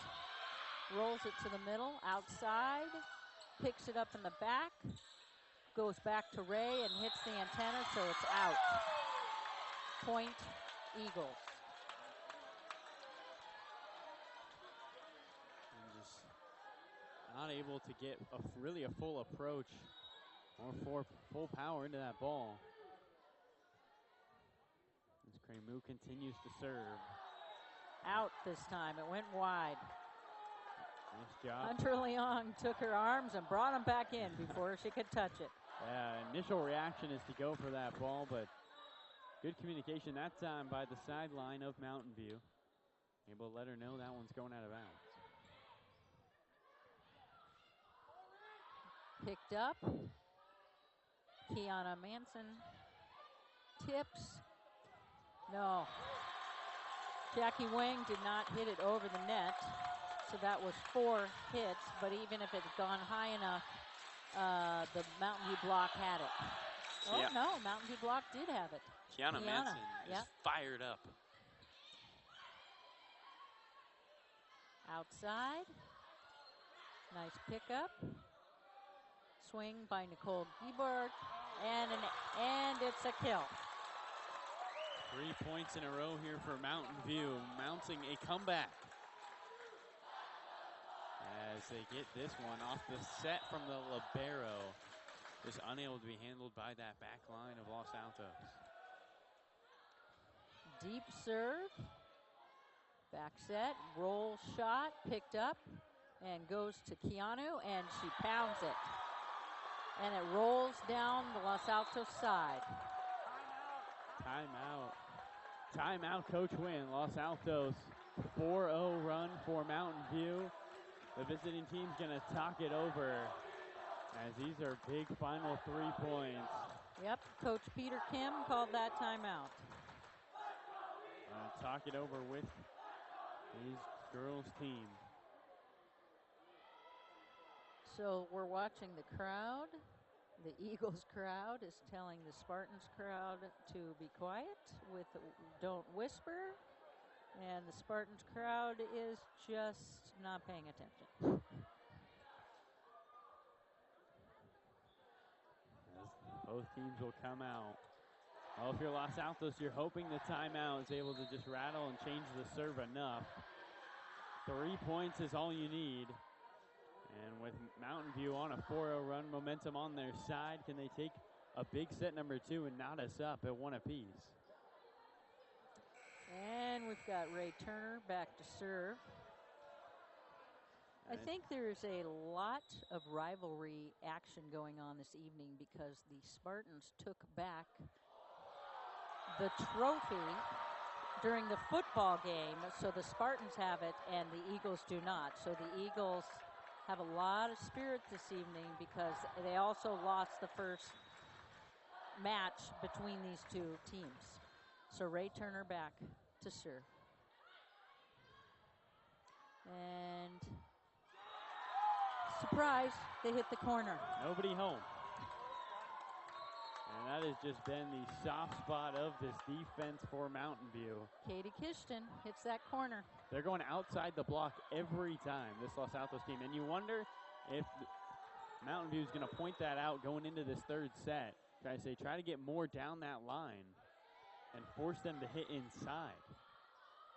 rolls it to the middle, outside, picks it up in the back, goes back to Ray and hits the antenna, so it's out. Point, Eagles. And just not able to get really a full approach or full power into that ball. As Kremu continues to serve. Out this time, it went wide. Nice job. Hunter Leong took her arms and brought them back in before she could touch it. Yeah, initial reaction is to go for that ball, but good communication that time by the sideline of Mountain View. Able to let her know that one's going out of bounds. Picked up. Kiana Manson tips. No. Jackie Wang did not hit it over the net, so that was 4 hits, but even if it had gone high enough, the Mountain View block had it. Oh, no, Mountain View block did have it. Kiana Manson is fired up. Outside. Nice pickup. Swing by Nicole Giebert, and it's a kill. 3 points in a row here for Mountain View, mounting a comeback. As they get this one off the set from the libero. Just unable to be handled by that back line of Los Altos. Deep serve. Back set, roll shot, picked up, and goes to Keanu, and she pounds it. And it rolls down the Los Altos side. Timeout. Timeout, Coach Wynn. Los Altos 4-0 run for Mountain View. The visiting team's going to talk it over as these are big final 3 points. Yep, Coach Peter Kim called that timeout. Talk it over with these girls' team. So we're watching the crowd. The Eagles crowd is telling the Spartans crowd to be quiet with don't whisper. And the Spartans crowd is just not paying attention. As Both teams will come out. Well, if you're Los Altos, you're hoping the timeout is able to just rattle and change the serve enough. 3 points is all you need. And with Mountain View on a 4-0 run, momentum on their side, can they take a big set number 2 and knot us up at 1 apiece? And we've got Ray Turner back to serve. I think there's a lot of rivalry action going on this evening because the Spartans took back the trophy during the football game, so the Spartans have it and the Eagles do not. So the Eagles have a lot of spirit this evening because they also lost the first match between these two teams. So Ray Turner back to serve. And surprise, they hit the corner. Nobody home. And that has just been the soft spot of this defense for Mountain View. Katie Kishton hits that corner. They're going outside the block every time, this Los Altos team. And you wonder if Mountain View is going to point that out going into this third set. Try to get more down that line and force them to hit inside.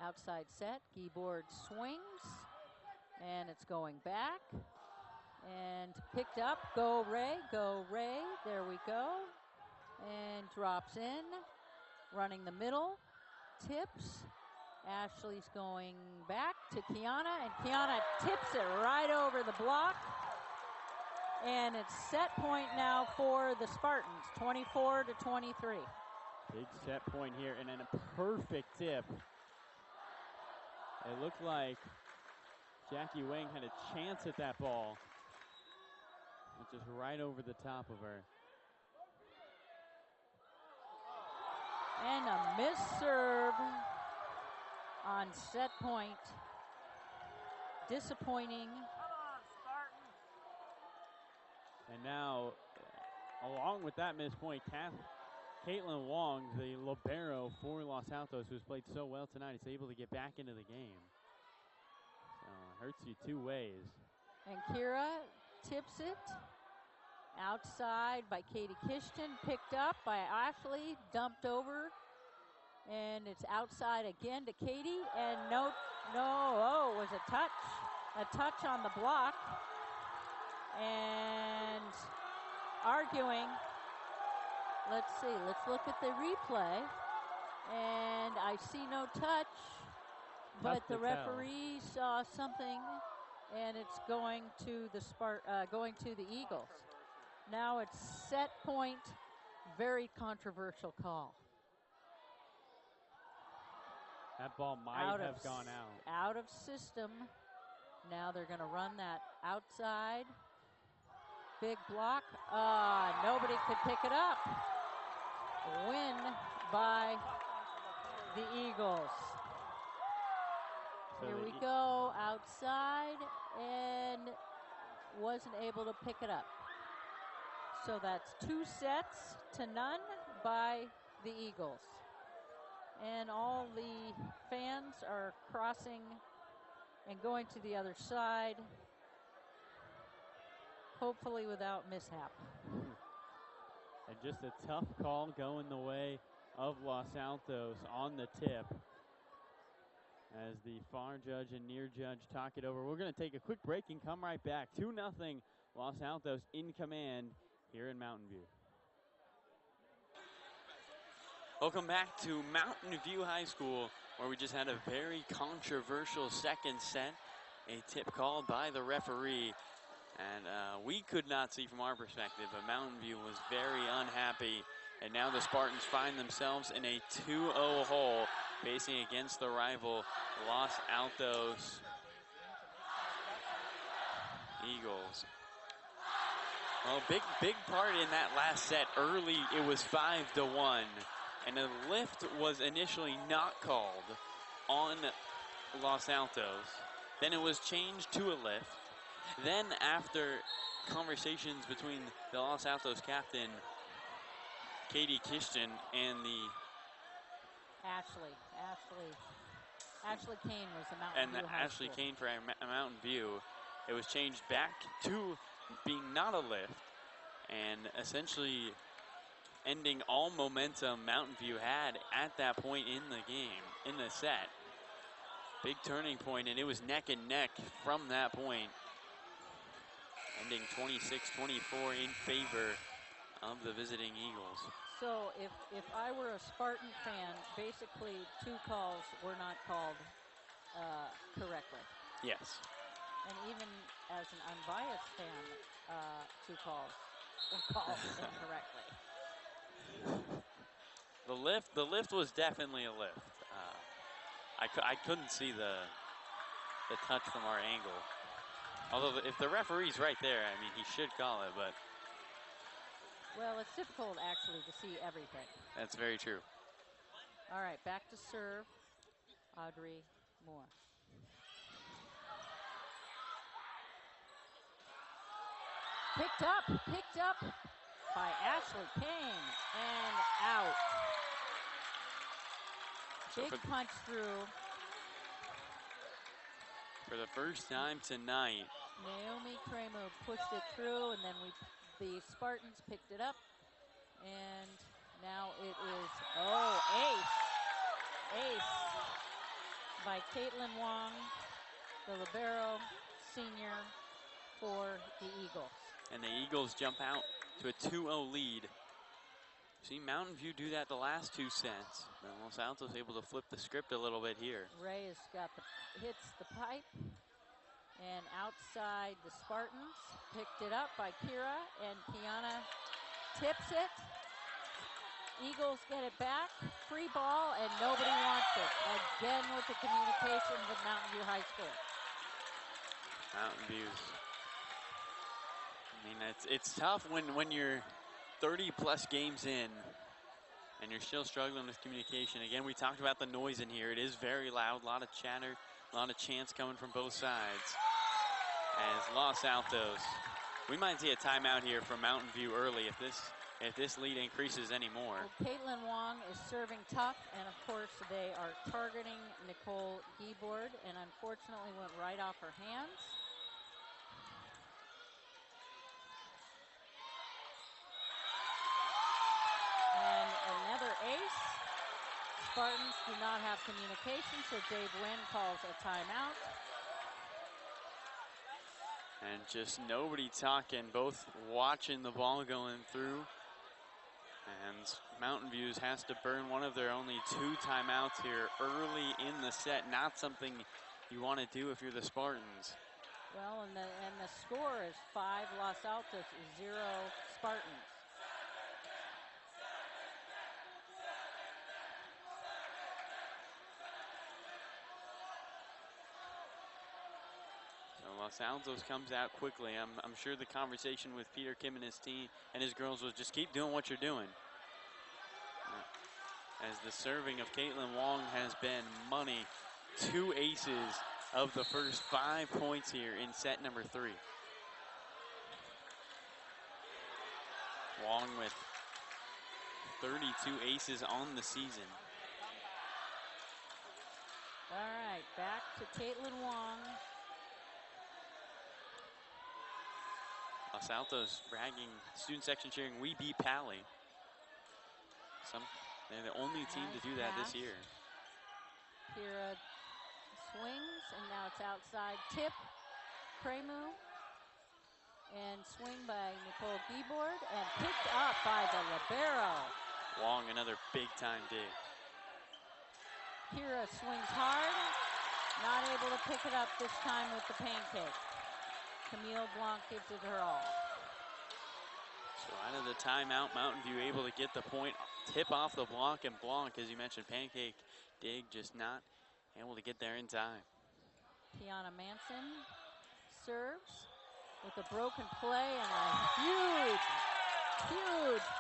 Outside set, keyboard swings, and it's going back. And picked up, go Ray, there we go. And drops in, running the middle, tips. Ashley's going back to Kiana, and Kiana tips it right over the block. And it's set point now for the Spartans, 24-23. Big set point here, and then a perfect tip. It looked like Jackie Wang had a chance at that ball. It's just right over the top of her. And a miss serve on set point. Disappointing. And now, along with that missed point, Caitlin Wong, the libero for Los Altos, who's played so well tonight, is able to get back into the game. So it hurts you 2 ways. And Kira tips it. Outside by Katie Kishton, picked up by Ashley, dumped over. And it's outside again to Katie, and it was a touch on the block. And arguing, let's look at the replay. And I see no touch, but the referee saw something, and it's going to the Eagles. Now it's set point, very controversial call. That ball might have gone out. Out of system. Now they're going to run that outside. Big block. Nobody could pick it up. Win by the Eagles. So here we go, outside, and wasn't able to pick it up. So that's 2-0 by the Eagles. And all the fans are crossing and going to the other side, hopefully without mishap. And just a tough call going the way of Los Altos on the tip. As the far judge and near judge talk it over. We're going to take a quick break and come right back. 2-0 Los Altos in command here in Mountain View. Welcome back to Mountain View High School, where we just had a very controversial second set. A tip called by the referee. And we could not see from our perspective, but Mountain View was very unhappy. And now the Spartans find themselves in a 2-0 hole, facing against the rival Los Altos Eagles. Well, big part in that last set. Early, it was 5-1. And a lift was initially not called on Los Altos. Then it was changed to a lift. Then after conversations between the Los Altos captain, Katie Kishton, and the Ashley Kane was the Mountain View High Ashley School. Kane for Mountain View, it was changed back to being not a lift. And essentially ending all momentum Mountain View had at that point in the game, in the set. Big turning point, and it was neck and neck from that point, ending 26-24 in favor of the visiting Eagles. So if I were a Spartan fan, basically 2 calls were not called correctly. Yes. And even as an unbiased fan, 2 calls were called incorrectly. The lift was definitely a lift. I couldn't see the touch from our angle. Although if the referee's right there, I mean, he should call it, but. Well, it's difficult actually to see everything. That's very true. All right, back to serve, Audrey Moore. Picked up by Ashley Kane, and out. Big punch through. For the first time tonight. Naomi Kramer pushed it through, and then the Spartans picked it up. And now it is, ace by Caitlin Wong, the libero senior for the Eagles. And the Eagles jump out to a 2-0 lead. Seen Mountain View do that the last 2 sets. But Los Altos able to flip the script a little bit here. Ray has got hits the pipe. And outside the Spartans, picked it up by Kira, and Kiana tips it. Eagles get it back, free ball, and nobody wants it. Again with the communication with Mountain View High School. Mountain View's. I mean, it's tough when you're 30-plus games in and you're still struggling with communication. Again, we talked about the noise in here. It is very loud, a lot of chatter, a lot of chants coming from both sides. As Los Altos, we might see a timeout here from Mountain View early if this lead increases anymore. Well, Caitlin Wong is serving tough, and of course they are targeting Nicole Giebord, and unfortunately went right off her hands. And another ace. Spartans do not have communication, so Dave Wynn calls a timeout. And just nobody talking, both watching the ball going through. And Mountain View has to burn one of their only 2 timeouts here early in the set. Not something you want to do if you're the Spartans. Well, and the score is 5 Los Altos, 0 Spartans. Los Altos comes out quickly. I'm sure the conversation with Peter Kim and his team and his girls was just keep doing what you're doing. As the serving of Caitlin Wong has been money. 2 aces of the first 5 points here in set number 3. Wong with 32 aces on the season. All right, back to Caitlin Wong. Los Altos bragging, student section cheering, we beat Pally. They're the only team to do that this year. Kira swings, and now it's outside tip. Kremu, and swing by Nicole Giebord, and picked up by the libero. Wong, another big time dig. Kira swings hard, not able to pick it up this time with the pancake. Camille Blanc gives it her all. So out of the timeout, Mountain View able to get the point, tip off the Blanc, and Blanc, as you mentioned, pancake dig, just not able to get there in time. Tiana Manson serves with a broken play and a huge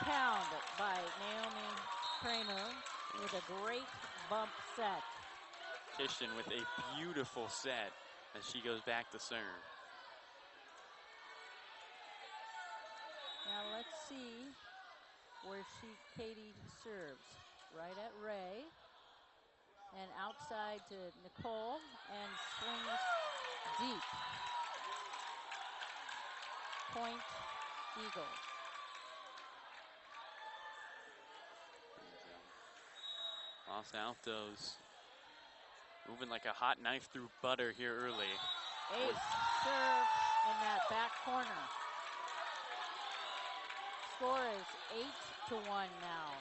pound by Naomi Kramer with a great bump set. Kishton with a beautiful set as she goes back to serve. Now let's see where Katie serves. Right at Ray. And outside to Nicole, and swings deep. Point Eagles. Los Altos moving like a hot knife through butter here early. Ace serve in that back corner. Score is 8-1 now.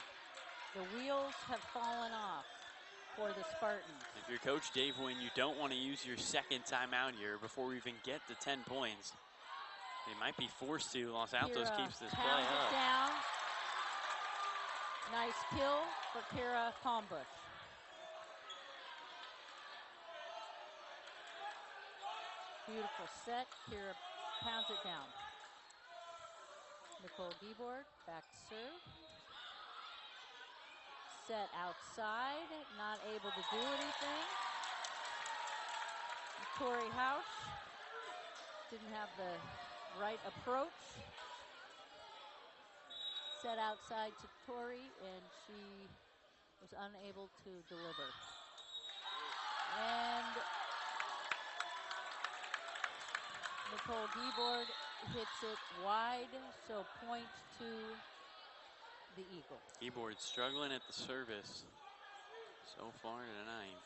The wheels have fallen off for the Spartans. If you're Coach Dave Wynn, you don't want to use your second timeout here before we even get to 10 points. They might be forced to. Los Altos keeps this play up. Down. Nice kill for Kira Palmbush. Beautiful set. Kira pounds it down. Nicole Giebord back to serve. Set outside, not able to do anything. Tori House didn't have the right approach. Set outside to Tori, and she was unable to deliver. And Nicole Giebord hits it wide, so point to the Eagles. Giebord struggling at the service so far tonight.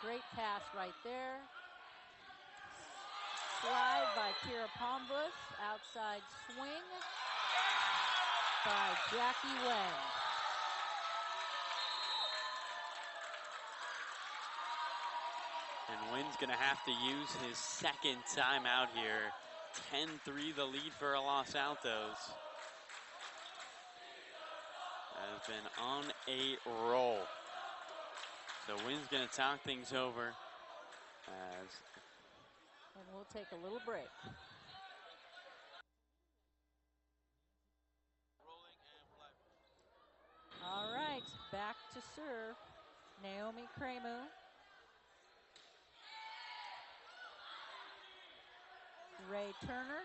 Great pass right there. Slide by Kira Palmbush. Outside swing by Jackie Wang. And Wynn's going to have to use his second timeout here. 10-3 the lead for Los Altos. Has been on a roll. So Wynn's going to talk things over as. And we'll take a little break. All right, back to serve. Naomi Kremu. Ray Turner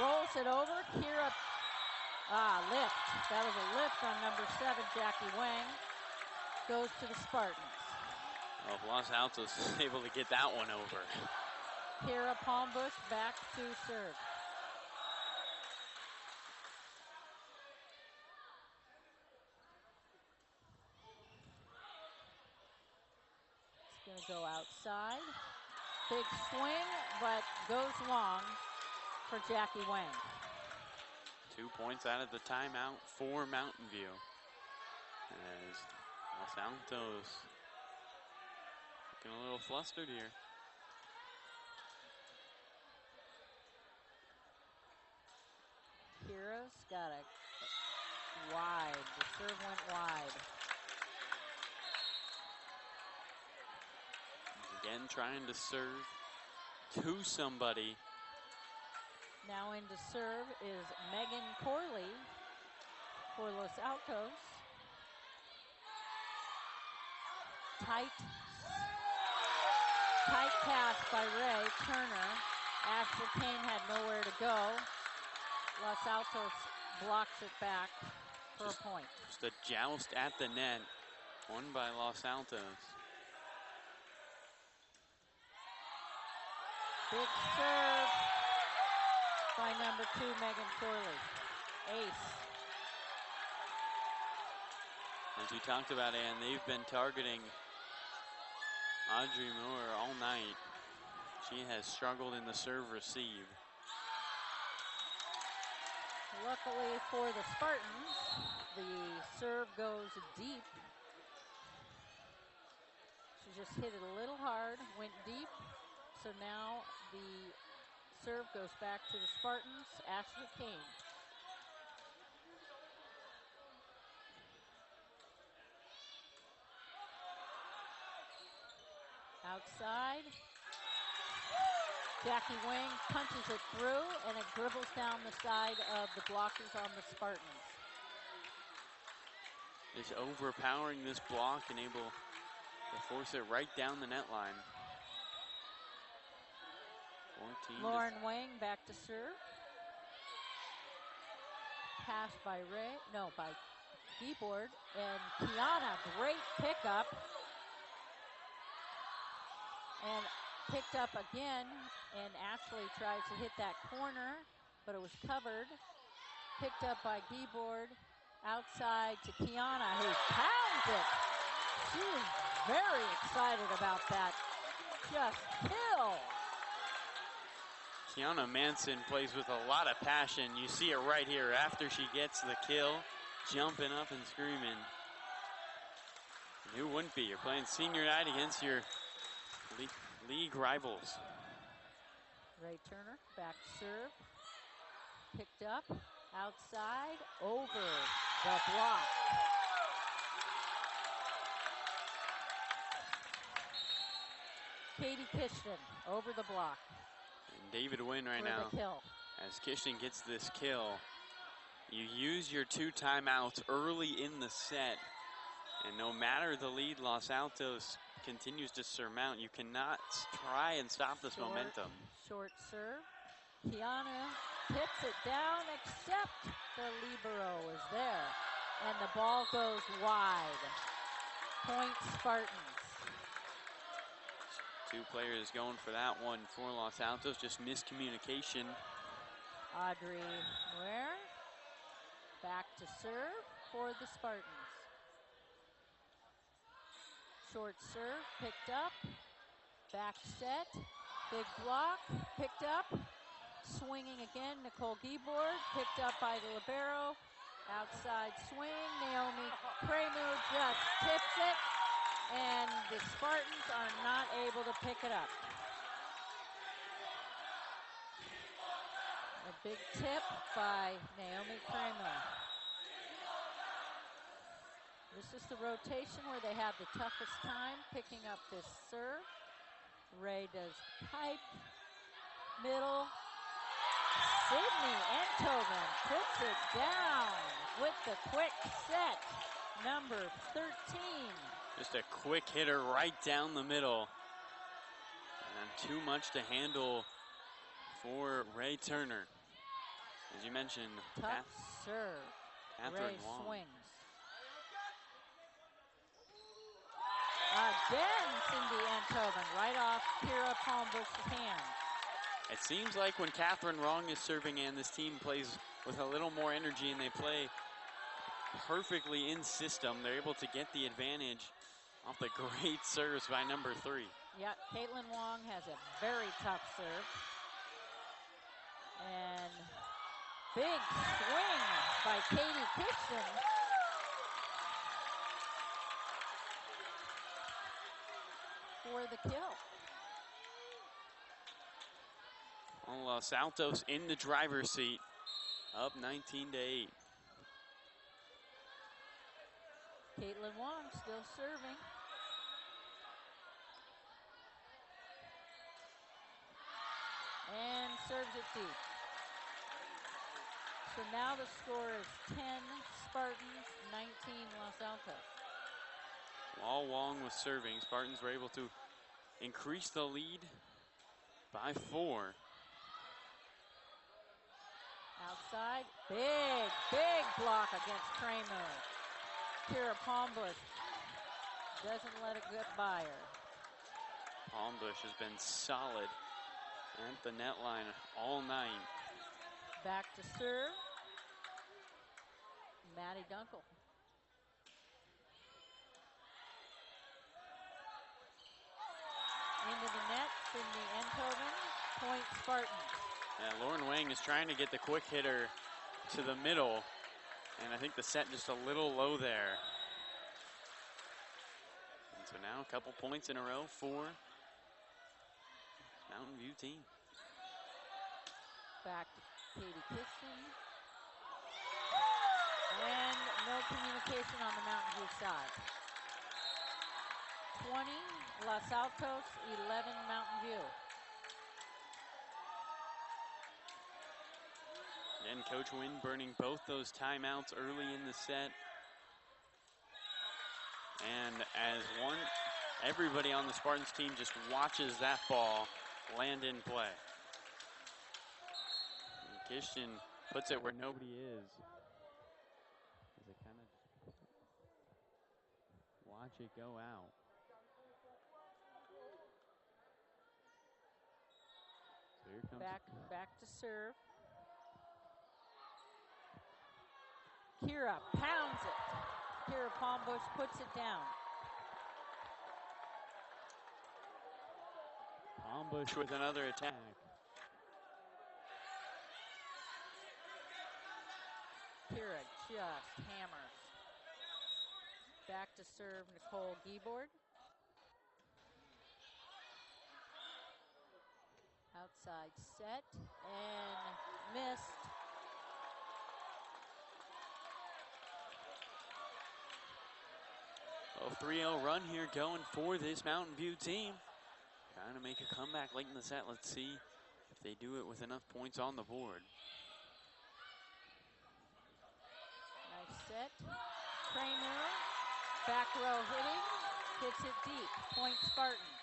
rolls it over. Kira, lift. That was a lift on number 7, Jackie Wang. Goes to the Spartans. Well, Los Altos is able to get that one over. Kira Palmbush back to serve. It's going to go outside. Big swing, but goes long for Jackie Wang. 2 points out of the timeout for Mountain View. As Los Altos looking a little flustered here. Kira's got a wide. The serve went wide. Again, trying to serve to somebody. Now in to serve is Megan Corley for Los Altos. Tight pass by Ray Turner. Ashley Kane had nowhere to go. Los Altos blocks it back for a point. Just a joust at the net, won by Los Altos. Big serve by number 2, Megan Corley. Ace. As you talked about, Ann, they've been targeting Audrey Moore all night. She has struggled in the serve receive. Luckily for the Spartans, the serve goes deep. She just hit it a little hard, went deep. So now the serve goes back to the Spartans. Ashley Kane. Outside. Jackie Wang punches it through, and it dribbles down the side of the blockers on the Spartans. Is overpowering this block and able to force it right down the net line. 14. Lauren Wang back to serve. Pass by Giebord, and Kiana, great pickup. And picked up again, and Ashley tries to hit that corner, but it was covered. Picked up by Giebord, Outside to Kiana, who pounds it. She is very excited about that. Just kill. Kiana Manson plays with a lot of passion. You see it right here after she gets the kill, jumping up and screaming. Who wouldn't be? You're playing senior night against your league rivals. Ray Turner, back to serve. Picked up, outside, over the block. Katie Kishton over the block. And David Wynn right for now. The kill. As Kishton gets this kill, you use your 2 timeouts early in the set. And no matter the lead Los Altos continues to surmount, you cannot try and stop this momentum. Short serve. Kiana tips it down, except the libero is there. And the ball goes wide. Point Spartans. 2 players going for that one for Los Altos, just miscommunication. Audrey Muir back to serve for the Spartans. Short serve, picked up, back set, big block, picked up, swinging again, Nicole Giebord, picked up by the libero, outside swing, Naomi Kramu just tips it, and the Spartans are not able to pick it up. A big tip by Naomi Kramu. This is the rotation where they have the toughest time picking up this serve. Ray does pipe, middle. Sydney Enthoven puts it down with the quick set, number 13. Just a quick hitter right down the middle. And too much to handle for Ray Turner. As you mentioned, tough serve. Catherine Ray Wong. Swings. Again, Cindy Enthoven, right off Kira Palmbush's hand. It seems like when Catherine Wong is serving and this team plays with a little more energy and they play perfectly in system, they're able to get the advantage off the great serves by number 3. Yeah, Caitlin Wong has a very tough serve. And big swing by Katie Kishton. For the kill. Los Altos in the driver's seat, up 19-8. Caitlin Wong still serving. And serves it deep. So now the score is 10 Spartans, 19 Los Altos. While Wong was serving, Spartans were able to increase the lead by 4. Outside, big block against Kramer. Kira Palmbush doesn't let it get by her. Palmbush has been solid at the net line all night. Back to serve. Maddie Dunkel. Into the net, Cindy Enthoven, point Spartans. Yeah, Lauren Wang is trying to get the quick hitter to the middle, and I think the set just a little low there. And so now a couple points in a row for Mountain View team. Back to Katie Kishton. And no communication on the Mountain View side. 20 Los Altos, 11 Mountain View. Again, Coach Wynn burning both those timeouts early in the set. And as everybody on the Spartans team just watches that ball land in play. And Kishton puts it where nobody is. As they kind of just watch it go out. So here comes back to serve. Kira pounds it. Kira Palmbush puts it down. Palmbush with another attack. Kira just hammers. Back to serve Nicole Giebord. Outside set and missed. A 3-0 run here going for this Mountain View team. Trying to make a comeback late in the set. Let's see if they do it with enough points on the board. Nice set. Kramer, back row hitting, hits it deep. Point Spartans.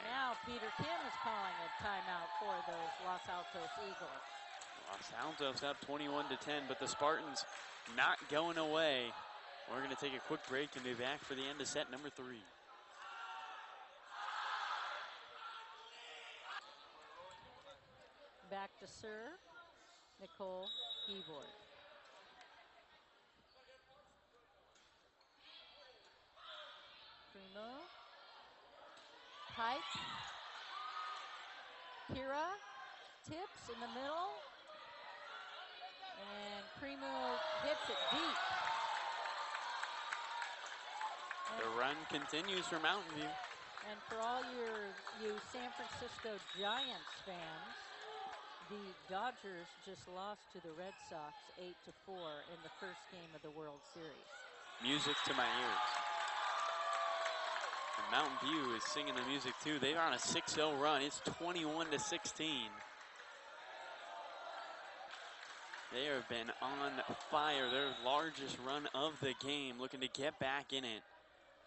Now Peter Kim is calling a timeout for those Los Altos Eagles. Los Altos up 21-10, but the Spartans not going away. We're going to take a quick break and be back for the end of set number 3. Back to serve, Nicole Giebord. Primo. Pike. Kira tips in the middle. And Primo hits it deep. The run continues for Mountain View. And for all you San Francisco Giants fans, the Dodgers just lost to the Red Sox 8-4 in the first game of the World Series. Music to my ears. And Mountain View is singing the music too. They're on a 6-0 run. It's 21-16. They have been on fire. Their largest run of the game, looking to get back in it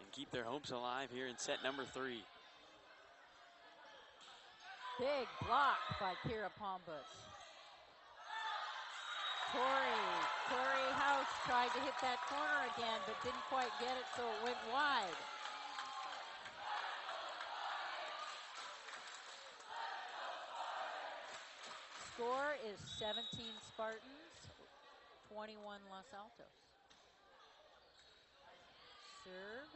and keep their hopes alive here in set number 3. Big block by Kira Palmbush. Tori House tried to hit that corner again, but didn't quite get it, so it went wide. Score is 17 Spartans, 21 Los Altos. Serve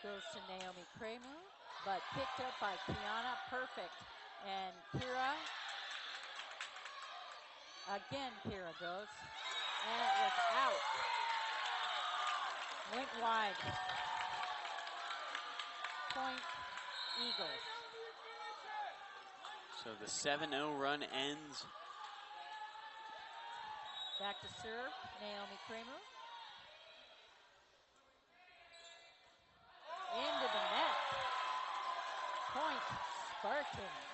goes to Naomi Kramer, but picked up by Kiana. Perfect. And Kira, again Kira goes, and it was out. Went wide. Point Eagles. So the 7-0 run ends. Back to serve, Naomi Kramer. Into the net. Point Spartans.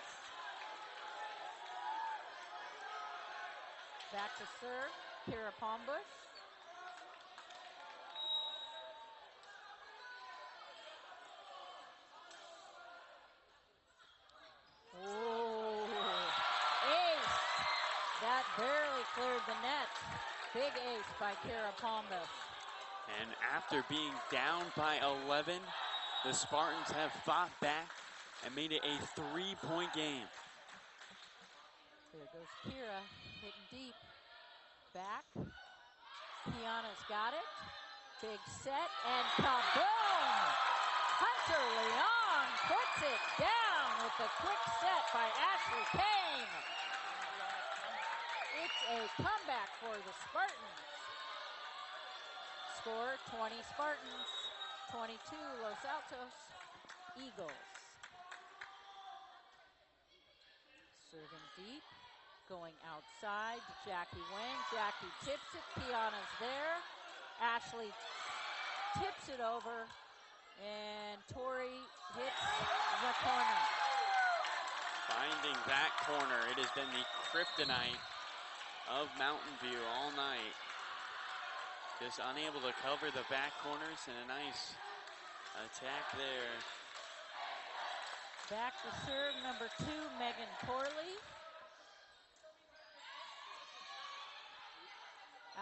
Back to serve, Kira Palmbush. Oh, ace. That barely cleared the net. Big ace by Kira Palmbush. And after being down by 11, the Spartans have fought back and made it a 3-point game. There goes Kira, hitting deep. Back. Kiana's got it. Big set, and kaboom! Hunter Leon puts it down with a quick set by Ashley Kane. It's a comeback for the Spartans. Score 20 Spartans, 22 Los Altos Eagles. Serving deep, going outside to Jackie Wang. Jackie tips it, Kiana's there. Ashley tips it over, and Tori hits the corner. Finding that corner, it has been the kryptonite of Mountain View all night. Just unable to cover the back corners, and a nice attack there. Back to serve number 2, Megan Corley.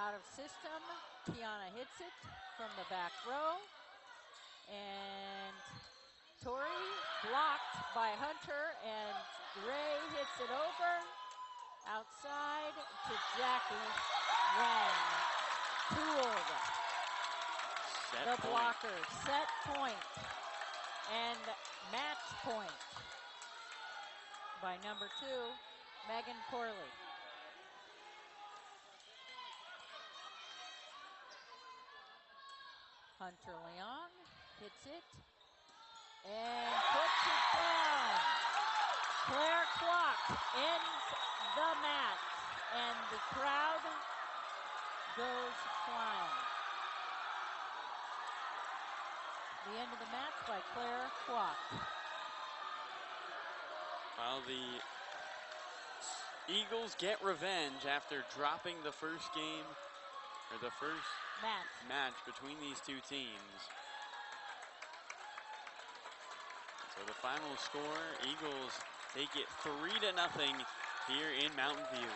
Out of system, Kiana hits it from the back row. And Tori blocked by Hunter, and Ray hits it over. Outside to Jackie Wang. Tooled. Set The point. blocker. Set point. And match point by number 2, Megan Corley. Hunter Leon hits it and puts it down. Claire Kwok ends the match, and the crowd goes flying. The end of the match by Claire Kwok. Well, the Eagles get revenge after dropping the first game, or the first match between these two teams. So the final score, Eagles take it 3-0 here in Mountain View.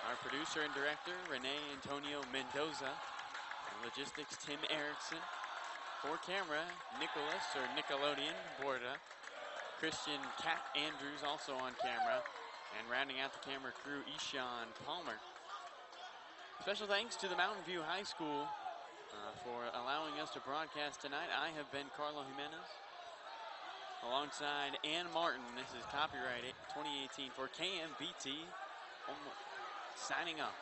Our producer and director, Renee Antonio Mendoza. And logistics, Tim Erickson. For camera, Nicholas, or Nickelodeon, Borda. Christian Cat Andrews also on camera. And rounding out the camera crew, Ishan Palmer. Special thanks to the Mountain View High School for allowing us to broadcast tonight. I have been Carlo Jimenez. Alongside Ann Martin, this is copyright 2018 for KMVT. Signing off.